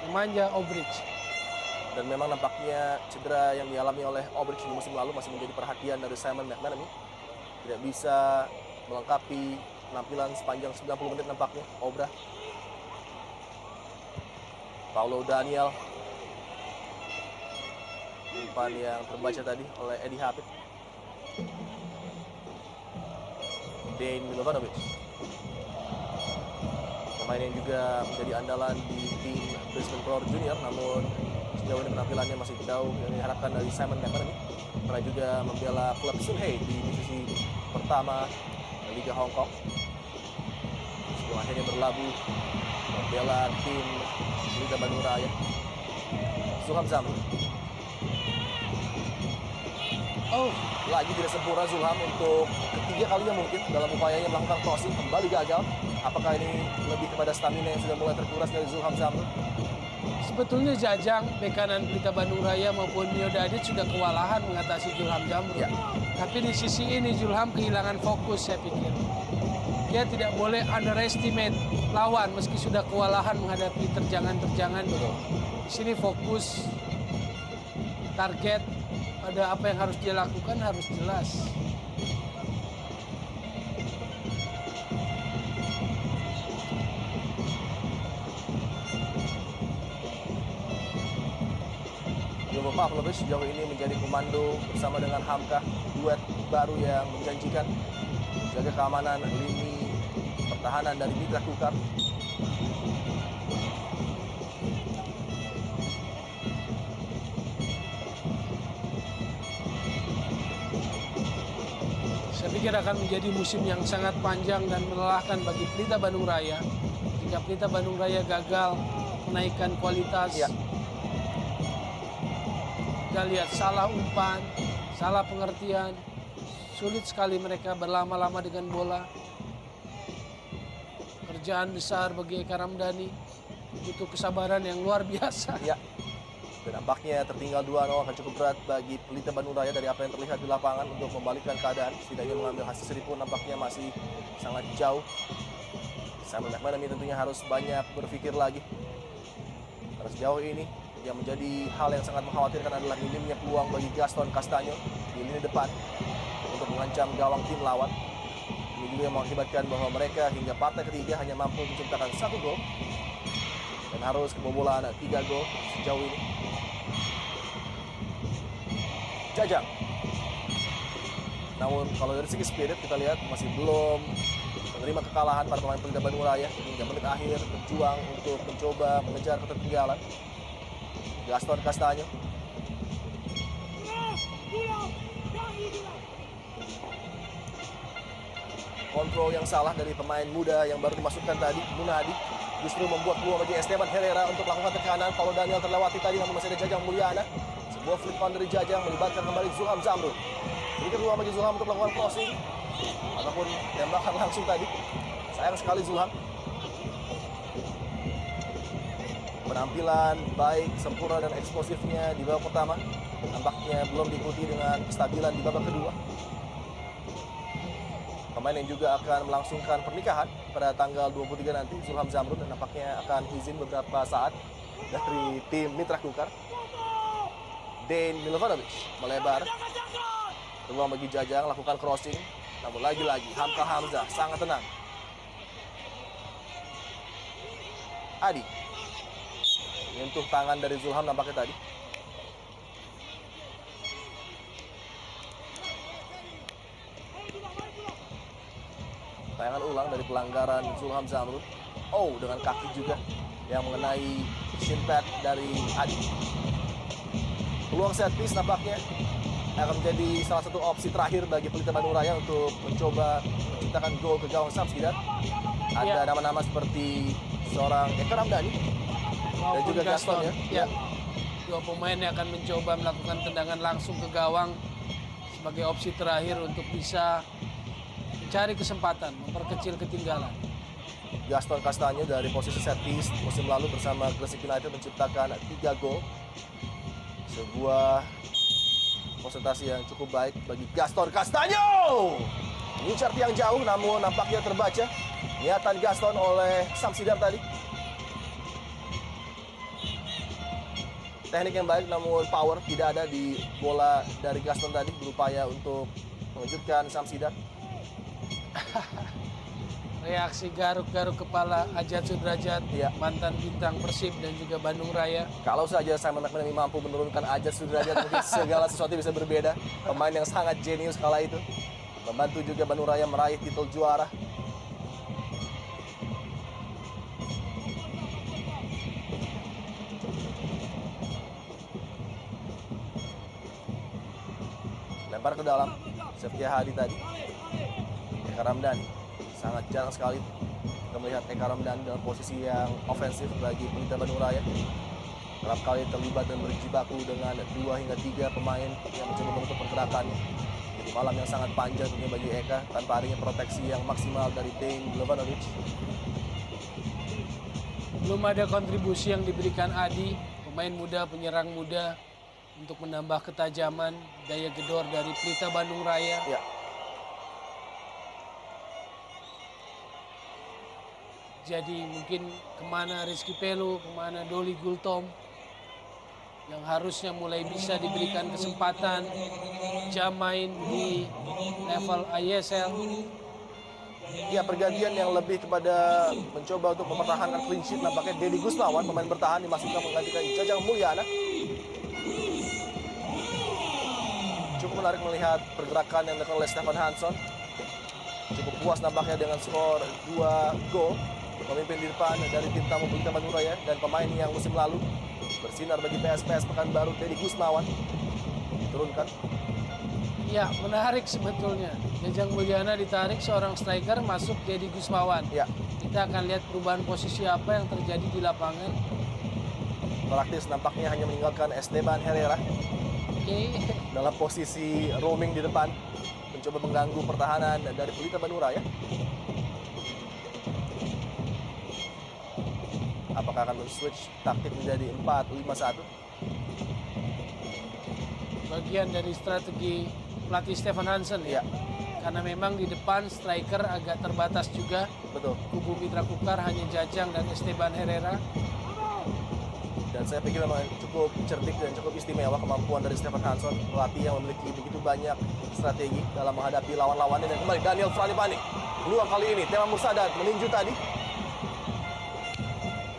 [SPEAKER 2] Nemanja Obric.
[SPEAKER 1] Dan memang nampaknya cedera yang dialami oleh Obric di musim lalu masih menjadi perhatian dari Simon McManamy. Tidak bisa melengkapi penampilan sepanjang 90 menit nampaknya, Obra. Paulo Daniel. Umpan yang terbaca tadi oleh Edi Hapid. Dane Milovanovic. Pemain yang juga menjadi andalan di tim Brisbane Roar Junior, namun sejauh ini penampilannya masih jauh yang diharapkan dari Simon McManamy. Karena juga membela klub Sunhei di divisi pertama Liga Hong Kong. Sebelum akhirnya berlabuh membela tim Pelita Bandung Raya. Zulham Zamrun. Lagi tidak sempurna Zulham untuk ketiga kalinya mungkin dalam upayanya melakukan crossing, kembali gagal. Apakah ini lebih kepada stamina yang sudah mulai terkuras dari Zulham Zamrun?
[SPEAKER 2] Sebetulnya Jajang, bek kanan Pelita Bandung Raya maupun Mio Dadit sudah kewalahan mengatasi Zulham Zamrun.
[SPEAKER 1] Ya.
[SPEAKER 2] Tapi di sisi ini Zulham kehilangan fokus, saya pikir. Dia tidak boleh underestimate lawan meski sudah kewalahan menghadapi terjangan-terjangan. Di sini fokus, target pada apa yang harus dia lakukan harus jelas.
[SPEAKER 1] Jovo Pavlovic sejauh ini menjadi komando bersama dengan Hamka, duet baru yang menjanjikan menjaga keamanan lini pertahanan dari Mitra Kukar.
[SPEAKER 2] Saya pikir akan menjadi musim yang sangat panjang dan melelahkan bagi Pelita Bandung Raya. Jika Pelita Bandung Raya gagal menaikkan kualitas,
[SPEAKER 1] Ya.
[SPEAKER 2] kita lihat salah umpan, salah pengertian, sulit sekali mereka berlama-lama dengan bola. Kerjaan besar bagi Eka Ramdhani, butuh kesabaran yang luar biasa.
[SPEAKER 1] Ya. Dan nampaknya tertinggal 2-0 akan cukup berat bagi Pelita Bandung Raya dari apa yang terlihat di lapangan untuk membalikkan keadaan. Setidaknya mengambil hasil seri pun nampaknya masih sangat jauh. Simon McManamy tentunya harus banyak berpikir lagi. Karena sejauh ini yang menjadi hal yang sangat mengkhawatirkan adalah minimnya peluang bagi Gaston Castaño di lini depan untuk mengancam gawang tim lawan. Ini juga yang mengakibatkan bahwa mereka hingga partai ketiga hanya mampu menciptakan 1 gol dan harus kebobolan 3 gol sejauh ini. Jajang. Namun kalau dari segi spirit kita lihat masih belum menerima kekalahan para pemain Pelita Bandung Raya hingga menit akhir berjuang untuk mencoba mengejar ketertinggalan. Gaston Castaño. Kontrol yang salah dari pemain muda yang baru dimasukkan tadi, Munadi, justru membuat peluang bagi Esteban Herrera untuk melakukan tekanan. Paulo Daniel terlewati tadi, namun masih ada Jajang Mulyana. Sebuah flip on dari Jajang melibatkan kembali Zulham Zamrud. Berikan peluang bagi Zulham untuk melakukan crossing ataupun tembakan langsung tadi. Sayang sekali Zulham. Penampilan baik, sempurna dan eksplosifnya di babak pertama nampaknya belum diikuti dengan kestabilan di babak kedua. Pemain yang juga akan melangsungkan pernikahan pada tanggal 23 nanti, Zulham Zamrud, dan nampaknya akan izin beberapa saat dari tim Mitra Kukar. Dejan Milovanovic melebar. Peluang bagi Jajang, lakukan crossing. Namun lagi-lagi Hamka Hamzah sangat tenang. Adi. Menyentuh tangan dari Zulham nampaknya tadi. Tayangan ulang dari pelanggaran Zulham Zamrud. Oh, dengan kaki juga yang mengenai shin pad dari Adi. Peluang set piece nampaknya akan menjadi salah satu opsi terakhir bagi Pelita Bandung Raya untuk mencoba menciptakan gol ke gawang Samsidat. Ada nama-nama seperti seorang Eka Ramdhani dan juga Gaston ya.
[SPEAKER 2] Dua pemain yang akan mencoba melakukan tendangan langsung ke gawang sebagai opsi terakhir untuk bisa mencari kesempatan, memperkecil ketinggalan.
[SPEAKER 1] Gaston Castaño dari posisi set piece musim lalu bersama Gresik United menciptakan 3 gol. Sebuah presentasi yang cukup baik bagi Gaston Castaño. Mengincar tiang jauh namun nampaknya terbaca niatan Gaston oleh Samsidar tadi. Teknik yang baik namun power tidak ada di bola dari Gaston tadi, berupaya untuk mengejutkan Samsidar.
[SPEAKER 2] Reaksi garuk-garuk kepala Ajat Sudrajat,
[SPEAKER 1] Ya.
[SPEAKER 2] mantan bintang Persib dan juga Bandung Raya.
[SPEAKER 1] Kalau saja Simon McManamy mampu menurunkan Ajat Sudrajat, mungkin segala sesuatu bisa berbeda. Pemain yang sangat jenius kala itu. Membantu juga Bandung Raya meraih titel juara. Lempar ke dalam. Septia Hadi tadi. Eka Ramdhani. Sangat jarang sekali kita melihat Eka Ramdhani dalam posisi yang ofensif bagi Pelita Bandung Raya. Kerap kali terlibat dan berjibaku dengan 2 hingga 3 pemain yang mencoba menutup pergerakannya. Jadi malam yang sangat panjang tentunya bagi Eka tanpa adanya proteksi yang maksimal dari Dejan Milovanovic.
[SPEAKER 2] Belum ada kontribusi yang diberikan Adi, pemain muda, penyerang muda, untuk menambah ketajaman daya gedor dari Pelita Bandung Raya.
[SPEAKER 1] Ya.
[SPEAKER 2] Jadi mungkin kemana Rizky Pelo, kemana Doli Gultom yang harusnya mulai bisa diberikan kesempatan jam main di level ISL.
[SPEAKER 1] Ya, pergantian yang lebih kepada mencoba untuk mempertahankan clean sheet nampaknya Dedi Gusnawan, pemain bertahan, dimasukkan menggantikan Jajang Mulyana. Cukup menarik melihat pergerakan yang dilakukan oleh Stefan Hansson. Cukup puas nampaknya dengan skor 2 gol. Pemimpin di depan dari tim tamu Pelita Bandung Raya dan pemain yang musim lalu bersinar bagi PSPS Pekanbaru, Dedi Gusnawan, diturunkan.
[SPEAKER 2] Ya, menarik sebetulnya. Jajang Mulyana ditarik, seorang striker masuk Deddy Gusmawan.
[SPEAKER 1] Ya,
[SPEAKER 2] Kita akan lihat perubahan posisi apa yang terjadi di lapangan.
[SPEAKER 1] praktis nampaknya hanya meninggalkan Esteban Herrera
[SPEAKER 2] Oke.
[SPEAKER 1] dalam posisi roaming di depan, mencoba mengganggu pertahanan dari Pelita Bandung Raya. Apakah akan men-switch taktik menjadi 4-5-1?
[SPEAKER 2] Bagian dari strategi pelatih Stefan Hansen ya.
[SPEAKER 1] Ya,
[SPEAKER 2] Karena memang di depan striker agak terbatas juga.
[SPEAKER 1] betul.
[SPEAKER 2] Kubu Mitra Kukar hanya Jajang dan Esteban Herrera.
[SPEAKER 1] Dan saya pikir memang cukup cerdik dan cukup istimewa kemampuan dari Stefan Hansen, pelatih yang memiliki begitu banyak strategi dalam menghadapi lawan-lawannya. Dan kembali Daniel Franipani, peluang kali ini Tema Mursadat meninju tadi,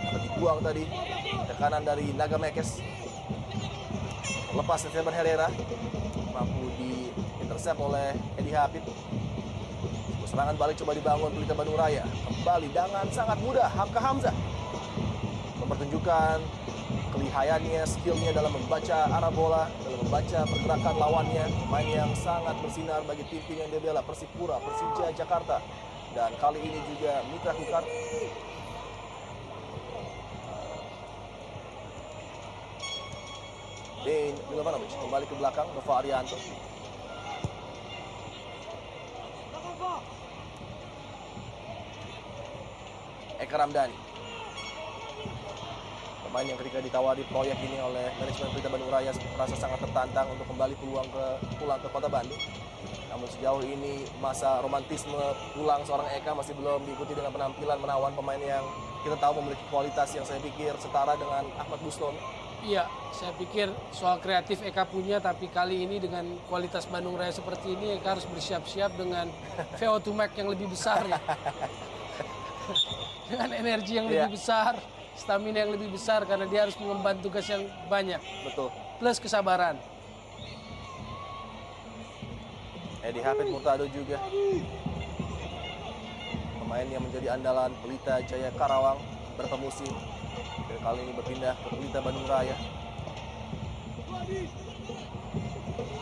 [SPEAKER 1] dapat dibuang tadi, tekanan dari Naga Mekes, lepas Esteban Herrera, mampu di-intercept oleh Edi Habib. Serangan balik coba dibangun Pelita Bandung Raya, kembali dengan sangat mudah Hamka Hamzah mempertunjukkan kelihayannya, skillnya dalam membaca arah bola, dalam membaca pergerakan lawannya. Pemain yang sangat bersinar bagi tim-tim yang dia bela, Persipura, Persija Jakarta, dan kali ini juga Mitra Kukar. Dean Milovanovic kembali ke belakang, Nova Arianto. Eka Ramdhani, pemain yang ketika ditawari proyek ini oleh manajemen Pelita Bandung Raya merasa sangat tertantang untuk kembali pulang ke kota Bandung. Namun sejauh ini masa romantisme pulang seorang Eka masih belum diikuti dengan penampilan menawan pemain yang kita tahu memiliki kualitas yang saya pikir setara dengan Ahmad Buston.
[SPEAKER 2] Iya, saya pikir soal kreatif Eka punya, tapi kali ini dengan kualitas Bandung Raya seperti ini, Eka harus bersiap-siap dengan VO2 max yang lebih besar ya. Dengan energi yang lebih besar, stamina yang lebih besar, karena dia harus mengemban tugas yang banyak.
[SPEAKER 1] Betul.
[SPEAKER 2] Plus kesabaran.
[SPEAKER 1] Edi Hafid Murtado juga pemain yang menjadi andalan Pelita Jaya Karawang beberapa musim, dan kali ini berpindah ke Pelita Bandung Raya.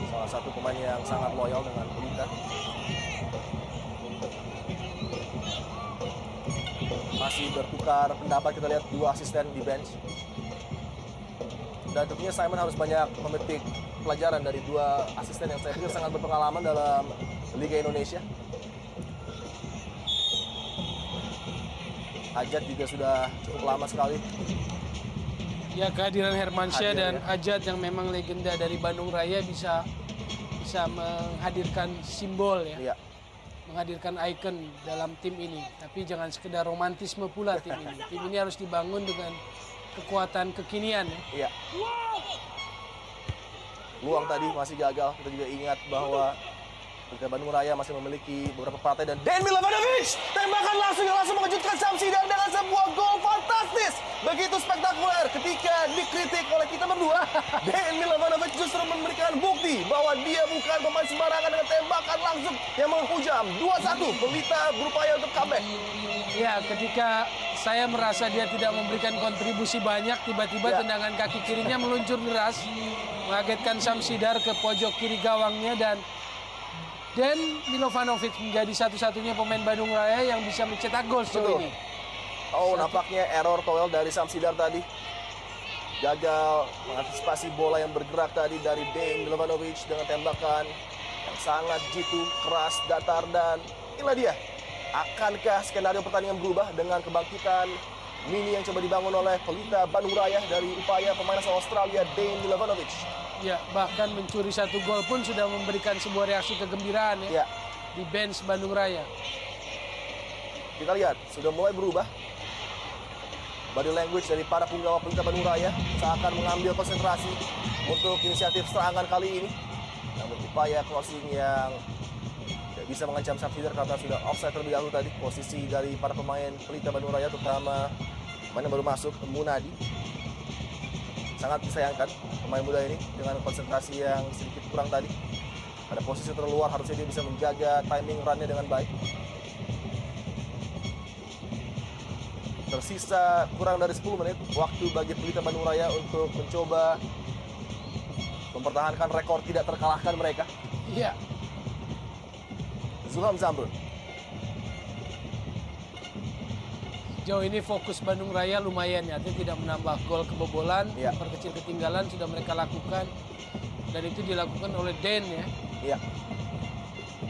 [SPEAKER 1] Salah satu pemain yang sangat loyal dengan Pelita. Masih bertukar pendapat, kita lihat dua asisten di bench. Dan tentunya Simon harus banyak memetik pelajaran dari dua asisten yang saya pikir sangat berpengalaman dalam Liga Indonesia. Ajat juga sudah cukup lama sekali.
[SPEAKER 2] Ya, kehadiran Hermansyah
[SPEAKER 1] Hadir,
[SPEAKER 2] dan
[SPEAKER 1] ya.
[SPEAKER 2] Ajat yang memang legenda dari Bandung Raya bisa menghadirkan simbol ya.
[SPEAKER 1] Iya,
[SPEAKER 2] Menghadirkan ikon dalam tim ini. Tapi jangan sekedar romantisme pula tim ini. Tim ini harus dibangun dengan kekuatan kekinian ya.
[SPEAKER 1] iya. Peluang tadi masih gagal. Kita juga ingat bahwa Pelita Bandung Raya masih memiliki beberapa partai, dan Dean Milovanovic tembakan langsung mengejutkan Samsidar dengan sebuah gol fantastis. Begitu spektakuler ketika dikritik oleh kita berdua. Dean Milovanovic justru memberikan bukti bahwa dia bukan pemain sembarangan dengan tembakan langsung yang menghujam. 2-1, Pelita berupaya untuk comeback.
[SPEAKER 2] Ya, ketika saya merasa dia tidak memberikan kontribusi banyak, tiba-tiba
[SPEAKER 1] Ya.
[SPEAKER 2] tendangan kaki kirinya meluncur deras, mengagetkan Samsidar ke pojok kiri gawangnya, dan Milovanovic menjadi satu-satunya pemain Bandung Raya yang bisa mencetak gol sejauh
[SPEAKER 1] Betul.
[SPEAKER 2] ini.
[SPEAKER 1] Oh, nampaknya error toel dari Samsidar tadi. Gagal mengantisipasi bola yang bergerak tadi dari Dean Milovanovic dengan tembakan yang sangat jitu, keras, datar, dan inilah dia. Akankah skenario pertandingan berubah dengan kebangkitan mini yang coba dibangun oleh Pelita Bandung Raya dari upaya pemain asal Australia Dean Milovanovic?
[SPEAKER 2] Ya, bahkan mencuri satu gol pun sudah memberikan sebuah reaksi kegembiraan ya,
[SPEAKER 1] Ya,
[SPEAKER 2] di bench Bandung Raya.
[SPEAKER 1] kita lihat sudah mulai berubah. Body language dari para punggawa Pelita Bandung Raya seakan mengambil konsentrasi untuk inisiatif serangan kali ini. Namun upaya crossing yang tidak bisa mengancam Samsidar karena sudah offside terlebih dahulu tadi. Posisi dari para pemain Pelita Bandung Raya, terutama pemain yang baru masuk, Munadi, sangat disayangkan pemain muda ini dengan konsentrasi yang sedikit kurang tadi. Pada posisi terluar harusnya dia bisa menjaga timing run-nya dengan baik. Tersisa kurang dari 10 menit waktu bagi Pelita Bandung Raya untuk mencoba mempertahankan rekor tidak terkalahkan mereka.
[SPEAKER 2] Iya.
[SPEAKER 1] Zulham Zamrun.
[SPEAKER 2] Sejauh ini fokus Bandung Raya lumayan ya, artinya tidak menambah gol kebobolan,
[SPEAKER 1] Iya.
[SPEAKER 2] memperkecil ketinggalan sudah mereka lakukan. Dan itu dilakukan oleh Den ya.
[SPEAKER 1] Iya.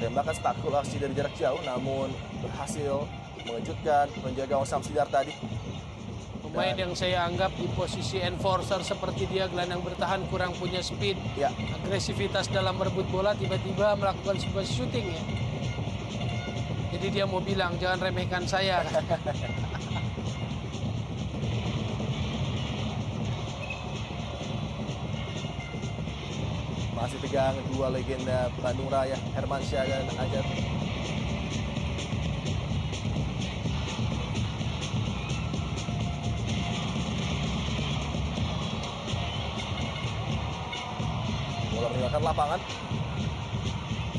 [SPEAKER 1] Tembakan spektakulasi dari jarak jauh namun berhasil mengejutkan penjaga gawang Samsidar tadi.
[SPEAKER 2] Pemain yang saya anggap di posisi enforcer seperti dia, gelandang bertahan, kurang punya speed,
[SPEAKER 1] Ya,
[SPEAKER 2] agresivitas dalam merebut bola, tiba-tiba melakukan sebuah shooting ya. Jadi dia mau bilang jangan remehkan saya.
[SPEAKER 1] masih tegang dua legenda Bandung Raya, Hermansyah dan Ajat. Bola meninggalkan lapangan.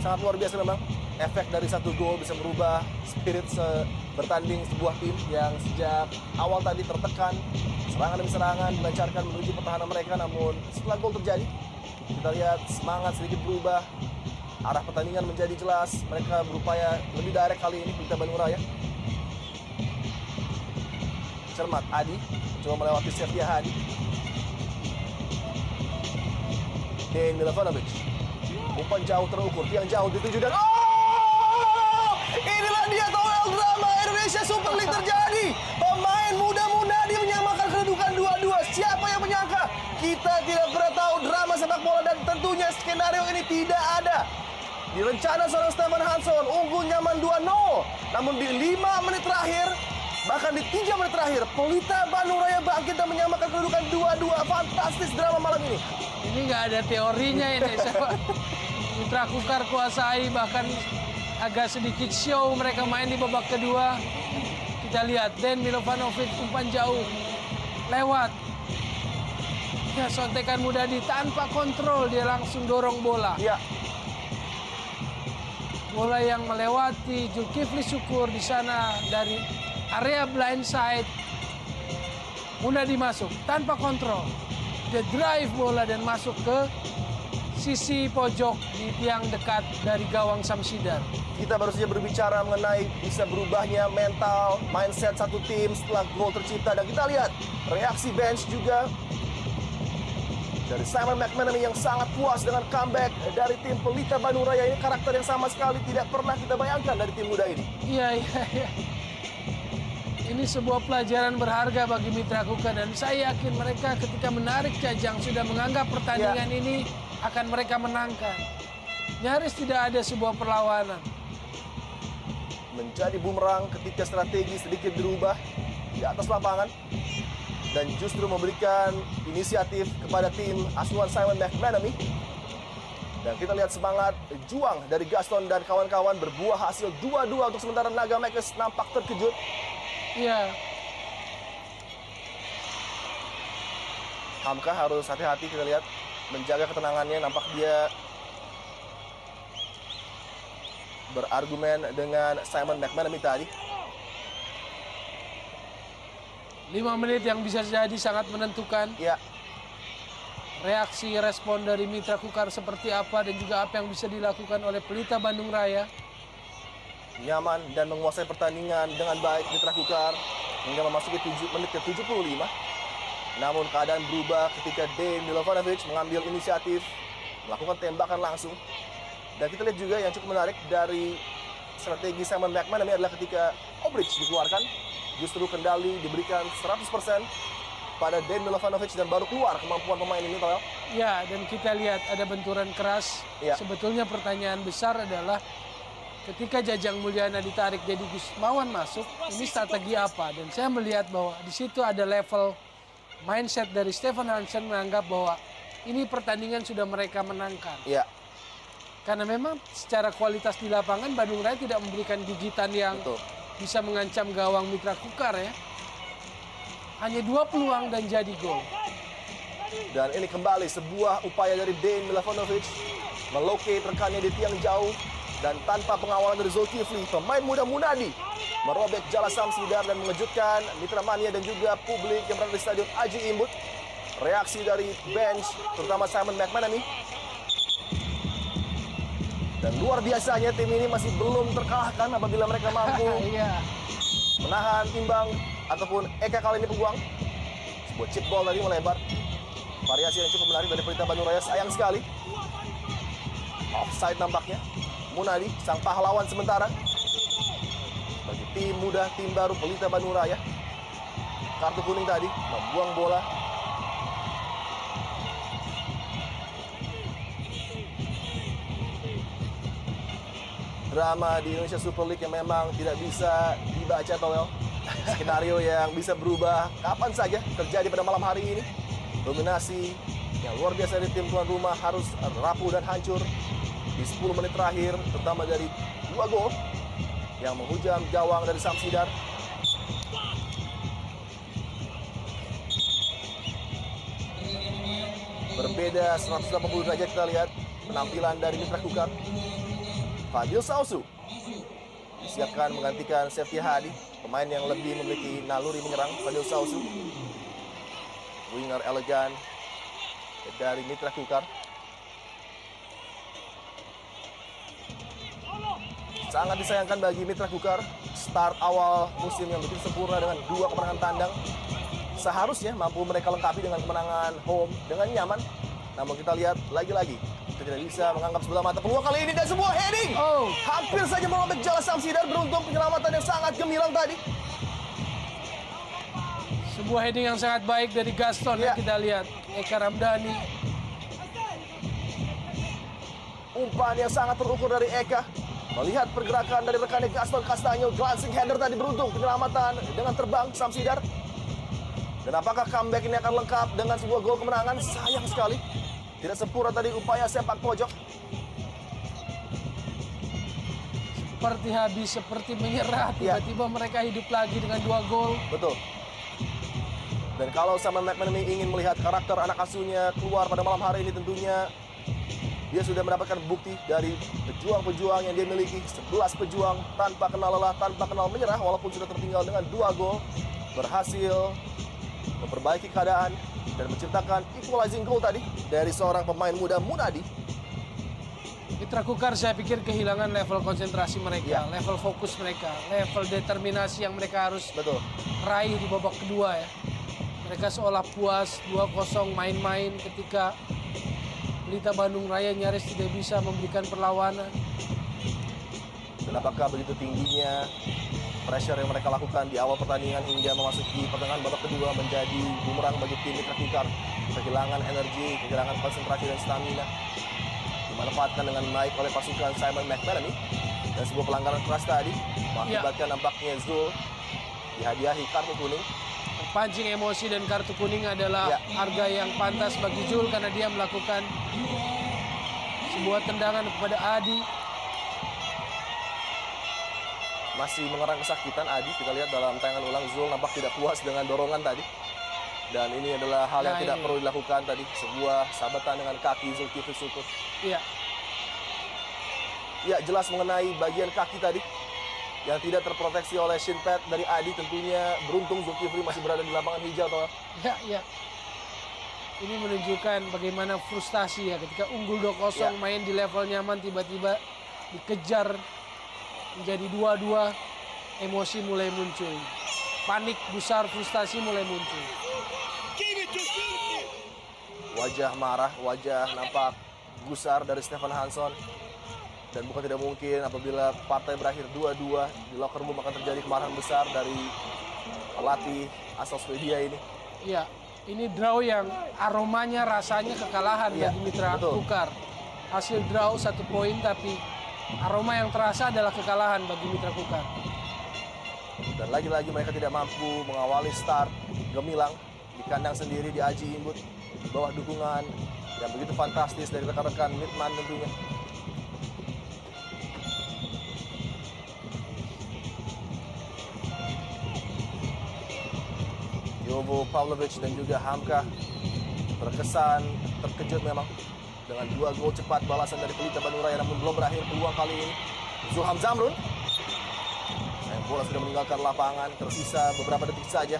[SPEAKER 1] Sangat luar biasa memang. Efek dari satu gol bisa merubah spirit bertanding sebuah tim yang sejak awal tadi tertekan, serangan demi serangan dilancarkan menuju pertahanan mereka, namun setelah gol terjadi, kita lihat semangat sedikit berubah, arah pertandingan menjadi jelas, mereka berupaya lebih direct kali ini Pelita Bandung Raya. Cermat Adi, coba melewati Septia Hadi. Dejan Milovanovic, umpan jauh terukur, tiang jauh dituju dan inilah dia toel drama Indonesia Super League terjadi. Pemain muda-muda dia menyamakan kedudukan 2-2. Siapa yang menyangka? Kita tidak pernah tahu drama sepak bola dan tentunya skenario ini tidak ada. Di rencana seorang Stefan Hansson unggul nyaman 2-0. Namun di 5 menit terakhir, bahkan di 3 menit terakhir, Pelita Bandung Raya bangkit dan menyamakan kedudukan 2-2. Fantastis drama malam ini.
[SPEAKER 2] Ini nggak ada teorinya ini. Mitra Kukar kuasai, bahkan agak sedikit show mereka main di babak kedua. Kita lihat Den Milovanovic umpan jauh lewat. Ya, sontekan Mudadi tanpa kontrol, dia langsung dorong bola.
[SPEAKER 1] Ya,
[SPEAKER 2] Bola yang melewati Zulkifli Syukur di sana dari area blind side. Mudadi masuk tanpa kontrol. Dia drive bola dan masuk ke sisi pojok di tiang dekat dari gawang Samsidar.
[SPEAKER 1] kita baru saja berbicara mengenai bisa berubahnya mental, mindset satu tim setelah gol tercipta. Dan kita lihat reaksi bench juga dari Simon McManamy yang sangat puas dengan comeback dari tim Pelita Bandung Raya. Ini karakter yang sama sekali tidak pernah kita bayangkan dari tim muda ini.
[SPEAKER 2] Iya. Ini sebuah pelajaran berharga bagi Mitra Kukar dan saya yakin mereka ketika menarik Jajang sudah menganggap pertandingan ini akan mereka menangkan. Nyaris tidak ada sebuah perlawanan.
[SPEAKER 1] Menjadi bumerang ketika strategi sedikit berubah di atas lapangan dan justru memberikan inisiatif kepada tim asuhan Simon McManamy. Dan kita lihat semangat juang dari Gaston dan kawan-kawan berbuah hasil 2-2 untuk sementara. Naga Makers nampak terkejut.
[SPEAKER 2] Iya.
[SPEAKER 1] Hamka harus hati-hati, kita lihat menjaga ketenangannya. Nampak dia berargumen dengan Simon McManamy tadi.
[SPEAKER 2] 5 menit yang bisa jadi sangat menentukan.
[SPEAKER 1] Ya,
[SPEAKER 2] Reaksi respon dari Mitra Kukar seperti apa dan juga apa yang bisa dilakukan oleh Pelita Bandung Raya.
[SPEAKER 1] nyaman dan menguasai pertandingan dengan baik Mitra Kukar hingga memasuki menit ke-75. Namun keadaan berubah ketika Dejan Milovanovic mengambil inisiatif, melakukan tembakan langsung. Dan kita lihat juga yang cukup menarik dari strategi Simon McManamy adalah ketika Obrich dikeluarkan, justru kendali diberikan 100% pada Dejan Milovanovic dan baru keluar kemampuan pemain ini, Toel.
[SPEAKER 2] Ya, dan kita lihat ada benturan keras.
[SPEAKER 1] Ya.
[SPEAKER 2] Sebetulnya pertanyaan besar adalah ketika Jajang Mulyana ditarik jadi Gusmawan masuk, ini strategi apa? Dan saya melihat bahwa di situ ada level mindset dari Stefan Hansson menganggap bahwa ini pertandingan sudah mereka menangkan.
[SPEAKER 1] Iya,
[SPEAKER 2] Karena memang secara kualitas di lapangan Bandung Raya tidak memberikan gigitan yang
[SPEAKER 1] betul.
[SPEAKER 2] bisa mengancam gawang Mitra Kukar ya. Hanya 2 peluang dan jadi gol.
[SPEAKER 1] Dan ini kembali sebuah upaya dari Dejan Milovanovic melocate rekannya di tiang jauh. Dan tanpa pengawalan dari Zulkifli, pemain muda Munadi merobek jala Samsidar dan mengejutkan Mitra Mania dan juga publik yang berada di Stadion Aji Imbut. reaksi dari bench, terutama Simon McManamy. Dan luar biasanya tim ini masih belum terkalahkan apabila mereka mampu
[SPEAKER 2] Iya.
[SPEAKER 1] menahan timbang ataupun Eka kali ini peguang. Sebuah chip ball tadi melebar. Variasi yang cukup menarik dari Pelita Bandung Raya, sayang sekali. Offside nampaknya. Munadi, sang pahlawan sementara. Bagi tim muda, tim baru Pelita Bandung Raya. Kartu kuning tadi, membuang bola. Drama di Indonesia Super League yang memang tidak bisa dibaca, Towel. Skenario yang bisa berubah kapan saja terjadi pada malam hari ini. Dominasi yang luar biasa dari tim tuan rumah harus rapuh dan hancur di 10 menit terakhir, terutama dari 2 gol yang menghujam gawang dari Samsidar. Berbeda 180 derajat kita lihat penampilan dari Mitra Kukar. Fadil Sausu disiapkan menggantikan Septia Hadi, pemain yang lebih memiliki naluri menyerang. Fadil Sausu, winger elegan dari Mitra Kukar. Sangat disayangkan bagi Mitra Kukar, start awal musim yang begitu sempurna dengan 2 kemenangan tandang. Seharusnya mampu mereka lengkapi dengan kemenangan home dengan nyaman. Namun kita lihat lagi-lagi kita tidak bisa menganggap sebelah mata peluang kali ini, dan sebuah heading. Hampir saja merobek jala Samsidar, beruntung penyelamatan yang sangat gemilang tadi.
[SPEAKER 2] Sebuah heading yang sangat baik dari Gaston ya. Kita lihat Eka Ramdhani.
[SPEAKER 1] Umpan yang sangat terukur dari Eka. Melihat pergerakan dari rekannya Gaston Castanyo, glancing header tadi, beruntung penyelamatan dengan terbang Samsidar. Dan apakah comeback ini akan lengkap dengan sebuah gol kemenangan? Sayang sekali. Tidak sempurna tadi upaya sepak pojok.
[SPEAKER 2] Seperti habis, seperti menyerah. Tiba-tiba mereka hidup lagi dengan 2 gol.
[SPEAKER 1] Betul. Dan kalau Simon McManamy ingin melihat karakter anak asuhnya keluar pada malam hari ini, tentunya dia sudah mendapatkan bukti dari pejuang-pejuang yang dia miliki. 11 pejuang tanpa kenal lelah, tanpa kenal menyerah, walaupun sudah tertinggal dengan 2 gol. Berhasil memperbaiki keadaan dan menciptakan equalizing goal tadi dari seorang pemain muda, Munadi.
[SPEAKER 2] Mitra Kukar saya pikir kehilangan level konsentrasi mereka, level fokus mereka, level determinasi yang mereka harus raih di babak kedua ya. Mereka seolah puas 2-0 main-main ketika Pelita Bandung Raya nyaris tidak bisa memberikan perlawanan.
[SPEAKER 1] Dan apakah begitu tingginya pressure yang mereka lakukan di awal pertandingan hingga memasuki pertengahan babak kedua menjadi bumerang bagi tim Mitra Kukar. Kehilangan energi, kehilangan konsentrasi dan stamina dimanfaatkan dengan baik oleh pasukan Simon McManamy. Dan sebuah pelanggaran keras tadi mengakibatkan nampaknya Zul dihadiahi kartu kuning.
[SPEAKER 2] Pancing emosi dan kartu kuning adalah harga yang pantas bagi Zul karena dia melakukan sebuah tendangan kepada Adi.
[SPEAKER 1] Masih mengerang kesakitan Adi, kita lihat dalam tayangan ulang Zul nampak tidak puas dengan dorongan tadi. Dan ini adalah hal yang tidak perlu dilakukan tadi, sebuah sabatan dengan kaki Zulkifli Syukur. Ya, jelas mengenai bagian kaki tadi yang tidak terproteksi oleh shin pad dari Adi. Tentunya beruntung Zulkifli masih berada di lapangan hijau, toh.
[SPEAKER 2] Ya. Ini menunjukkan bagaimana frustasi ya ketika unggul 2-0 main di level nyaman, tiba-tiba dikejar menjadi 2-2, emosi mulai muncul. Panik, gusar, frustasi mulai muncul.
[SPEAKER 1] Wajah marah, wajah nampak gusar dari Stefan Hansson. Dan bukan tidak mungkin apabila partai berakhir 2-2 di locker room akan terjadi kemarahan besar dari pelatih asal Swedia ini.
[SPEAKER 2] Iya, ini draw yang aromanya rasanya kekalahan bagi Mitra Kukar. Hasil draw 1 poin tapi aroma yang terasa adalah kekalahan bagi Mitra Kukar.
[SPEAKER 1] Dan lagi-lagi mereka tidak mampu mengawali start gemilang di kandang sendiri di Aji Imbut. Di bawah dukungan yang begitu fantastis dari rekan-rekan Midman tentunya. Jovo Pavlovic dan juga Hamka terkesan terkejut memang dengan 2 gol cepat balasan dari Pelita Bandung Raya, namun belum berakhir peluang kali ini. Zulham Zamrun, sayang bola sudah meninggalkan lapangan, tersisa beberapa detik saja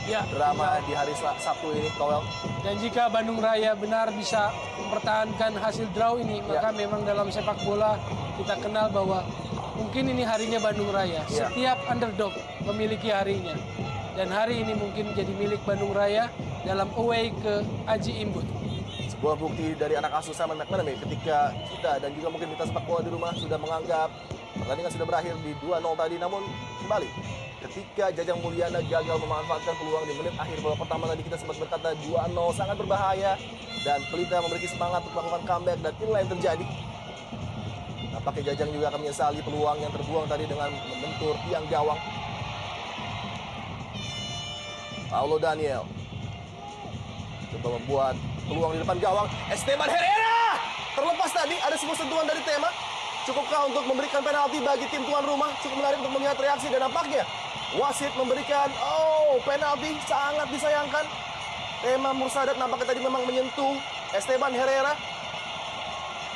[SPEAKER 2] Ya,
[SPEAKER 1] drama di hari Sabtu ini, Towel.
[SPEAKER 2] dan jika Bandung Raya benar bisa mempertahankan hasil draw ini, maka memang dalam sepak bola kita kenal bahwa mungkin ini harinya Bandung Raya.
[SPEAKER 1] Ya.
[SPEAKER 2] Setiap underdog memiliki harinya. Dan hari ini mungkin jadi milik Bandung Raya dalam away ke Aji Imbut.
[SPEAKER 1] Sebuah bukti dari anak asuh Simon McManamy ketika kita dan juga mungkin kita sepak bola di rumah sudah menganggap pertandingan sudah berakhir di 2-0 tadi, namun kembali ketika Jajang Mulyana gagal memanfaatkan peluang di menit akhir babak pertama tadi, kita sempat berkata 2-0 sangat berbahaya dan Pelita memiliki semangat untuk melakukan comeback, dan inilah yang terjadi. Nampaknya Jajang juga akan menyesali peluang yang terbuang tadi dengan membentur tiang gawang. Paulo Daniel coba membuat peluang di depan gawang. Esteban Herrera terlepas tadi, ada sebuah sentuhan dari Tema. Cukupkah untuk memberikan penalti bagi tim tuan rumah? Cukup menarik untuk melihat reaksi, dan nampaknya wasit memberikan penalti. Sangat disayangkan. Tema Mursadat nampaknya tadi memang menyentuh Esteban Herrera.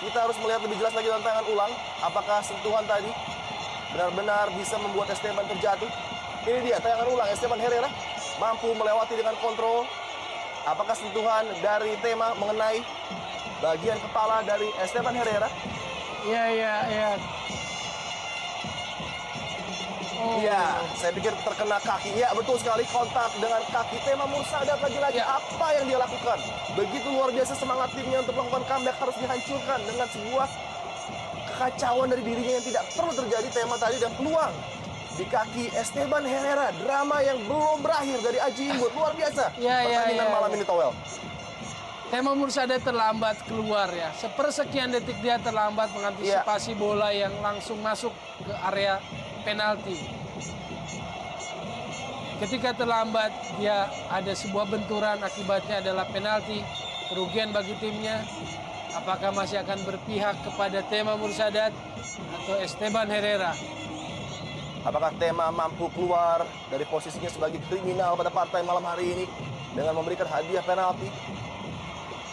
[SPEAKER 1] Kita harus melihat lebih jelas lagi dalam tayangan ulang, apakah sentuhan tadi benar-benar bisa membuat Esteban terjatuh. Ini dia tayangan ulang, Esteban Herrera mampu melewati dengan kontrol. Apakah sentuhan dari Tema mengenai bagian kepala dari Esteban Herrera?
[SPEAKER 2] Iya.
[SPEAKER 1] Iya, saya pikir terkena kaki. Ya, betul sekali, kontak dengan kaki Tema Mursadat lagi-lagi. Apa yang dia lakukan? Begitu luar biasa semangat timnya untuk melakukan comeback, harus dihancurkan dengan sebuah kekacauan dari dirinya yang tidak perlu terjadi. Tema tadi dan peluang di kaki Esteban Herrera. Drama yang belum berakhir dari Aji Imbut. Luar biasa pertandingan malam ini, Towel.
[SPEAKER 2] Tema Mursadat terlambat keluar ya. Sepersekian detik dia terlambat mengantisipasi bola yang langsung masuk ke area penalti. Ketika terlambat, dia ada sebuah benturan, akibatnya adalah penalti. Kerugian bagi timnya. Apakah masih akan berpihak kepada Tema Mursadat atau Esteban Herrera?
[SPEAKER 1] Apakah Tema mampu keluar dari posisinya sebagai kriminal pada partai malam hari ini dengan memberikan hadiah penalti?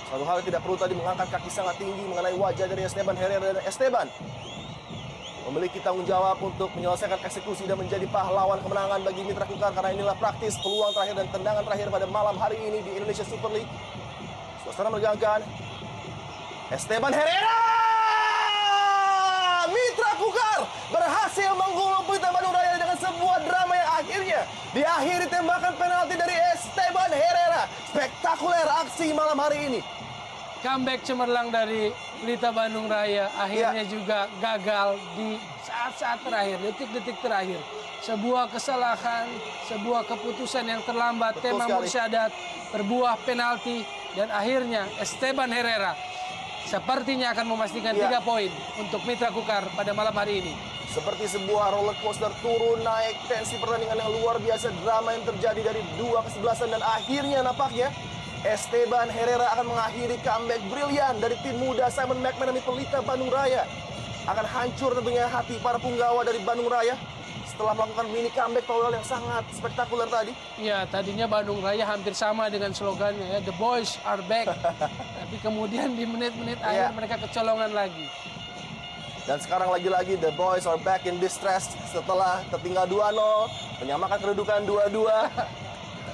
[SPEAKER 1] Satu hal yang tidak perlu tadi, mengangkat kaki sangat tinggi mengenai wajah dari Esteban Herrera, dan Esteban memiliki tanggung jawab untuk menyelesaikan eksekusi dan menjadi pahlawan kemenangan bagi Mitra Kukar, karena inilah praktis peluang terakhir dan tendangan terakhir pada malam hari ini di Indonesia Super League. Suasana menegangkan. Esteban Herrera! Mitra Kukar berhasil menggulung Pelita Bandung Raya dengan sebuah drama yang akhirnya diakhiri tembakan penalti dari Esteban Herrera. Spektakuler aksi malam hari ini.
[SPEAKER 2] Comeback cemerlang dari Pelita Bandung Raya akhirnya juga gagal di saat-saat terakhir, detik-detik terakhir. Sebuah kesalahan, sebuah keputusan yang terlambat.
[SPEAKER 1] Betul
[SPEAKER 2] Tema
[SPEAKER 1] sekali.
[SPEAKER 2] Mursadat berbuah penalti, dan akhirnya Esteban Herrera sepertinya akan memastikan 3 poin untuk Mitra Kukar pada malam hari ini.
[SPEAKER 1] Seperti sebuah roller coaster turun naik, tensi pertandingan yang luar biasa, drama yang terjadi dari dua kesebelasan, dan akhirnya nampaknya Esteban Herrera akan mengakhiri comeback brilian dari tim muda Simon McManamy Pelita Bandung Raya. Akan hancur tentunya hati para punggawa dari Bandung Raya setelah melakukan mini comeback Towel yang sangat spektakuler tadi.
[SPEAKER 2] Ya, tadinya Bandung Raya hampir sama dengan slogannya ya, The Boys Are Back. Tapi kemudian di menit-menit akhir mereka kecolongan lagi.
[SPEAKER 1] Dan sekarang lagi-lagi The Boys Are Back in Distress setelah tertinggal 2-0, menyamakan kedudukan 2-2.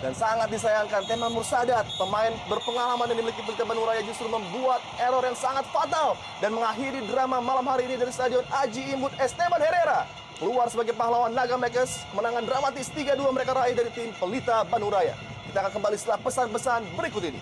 [SPEAKER 1] Dan sangat disayangkan, Tema Mursadat, pemain berpengalaman yang dimiliki Pelita Bandung Raya, justru membuat error yang sangat fatal dan mengakhiri drama malam hari ini dari Stadion Aji Imbut. Esteban Herrera keluar sebagai pahlawan Naga Makers, kemenangan dramatis 3-2 mereka raih dari tim Pelita Bandung Raya. Kita akan kembali setelah pesan-pesan berikut ini.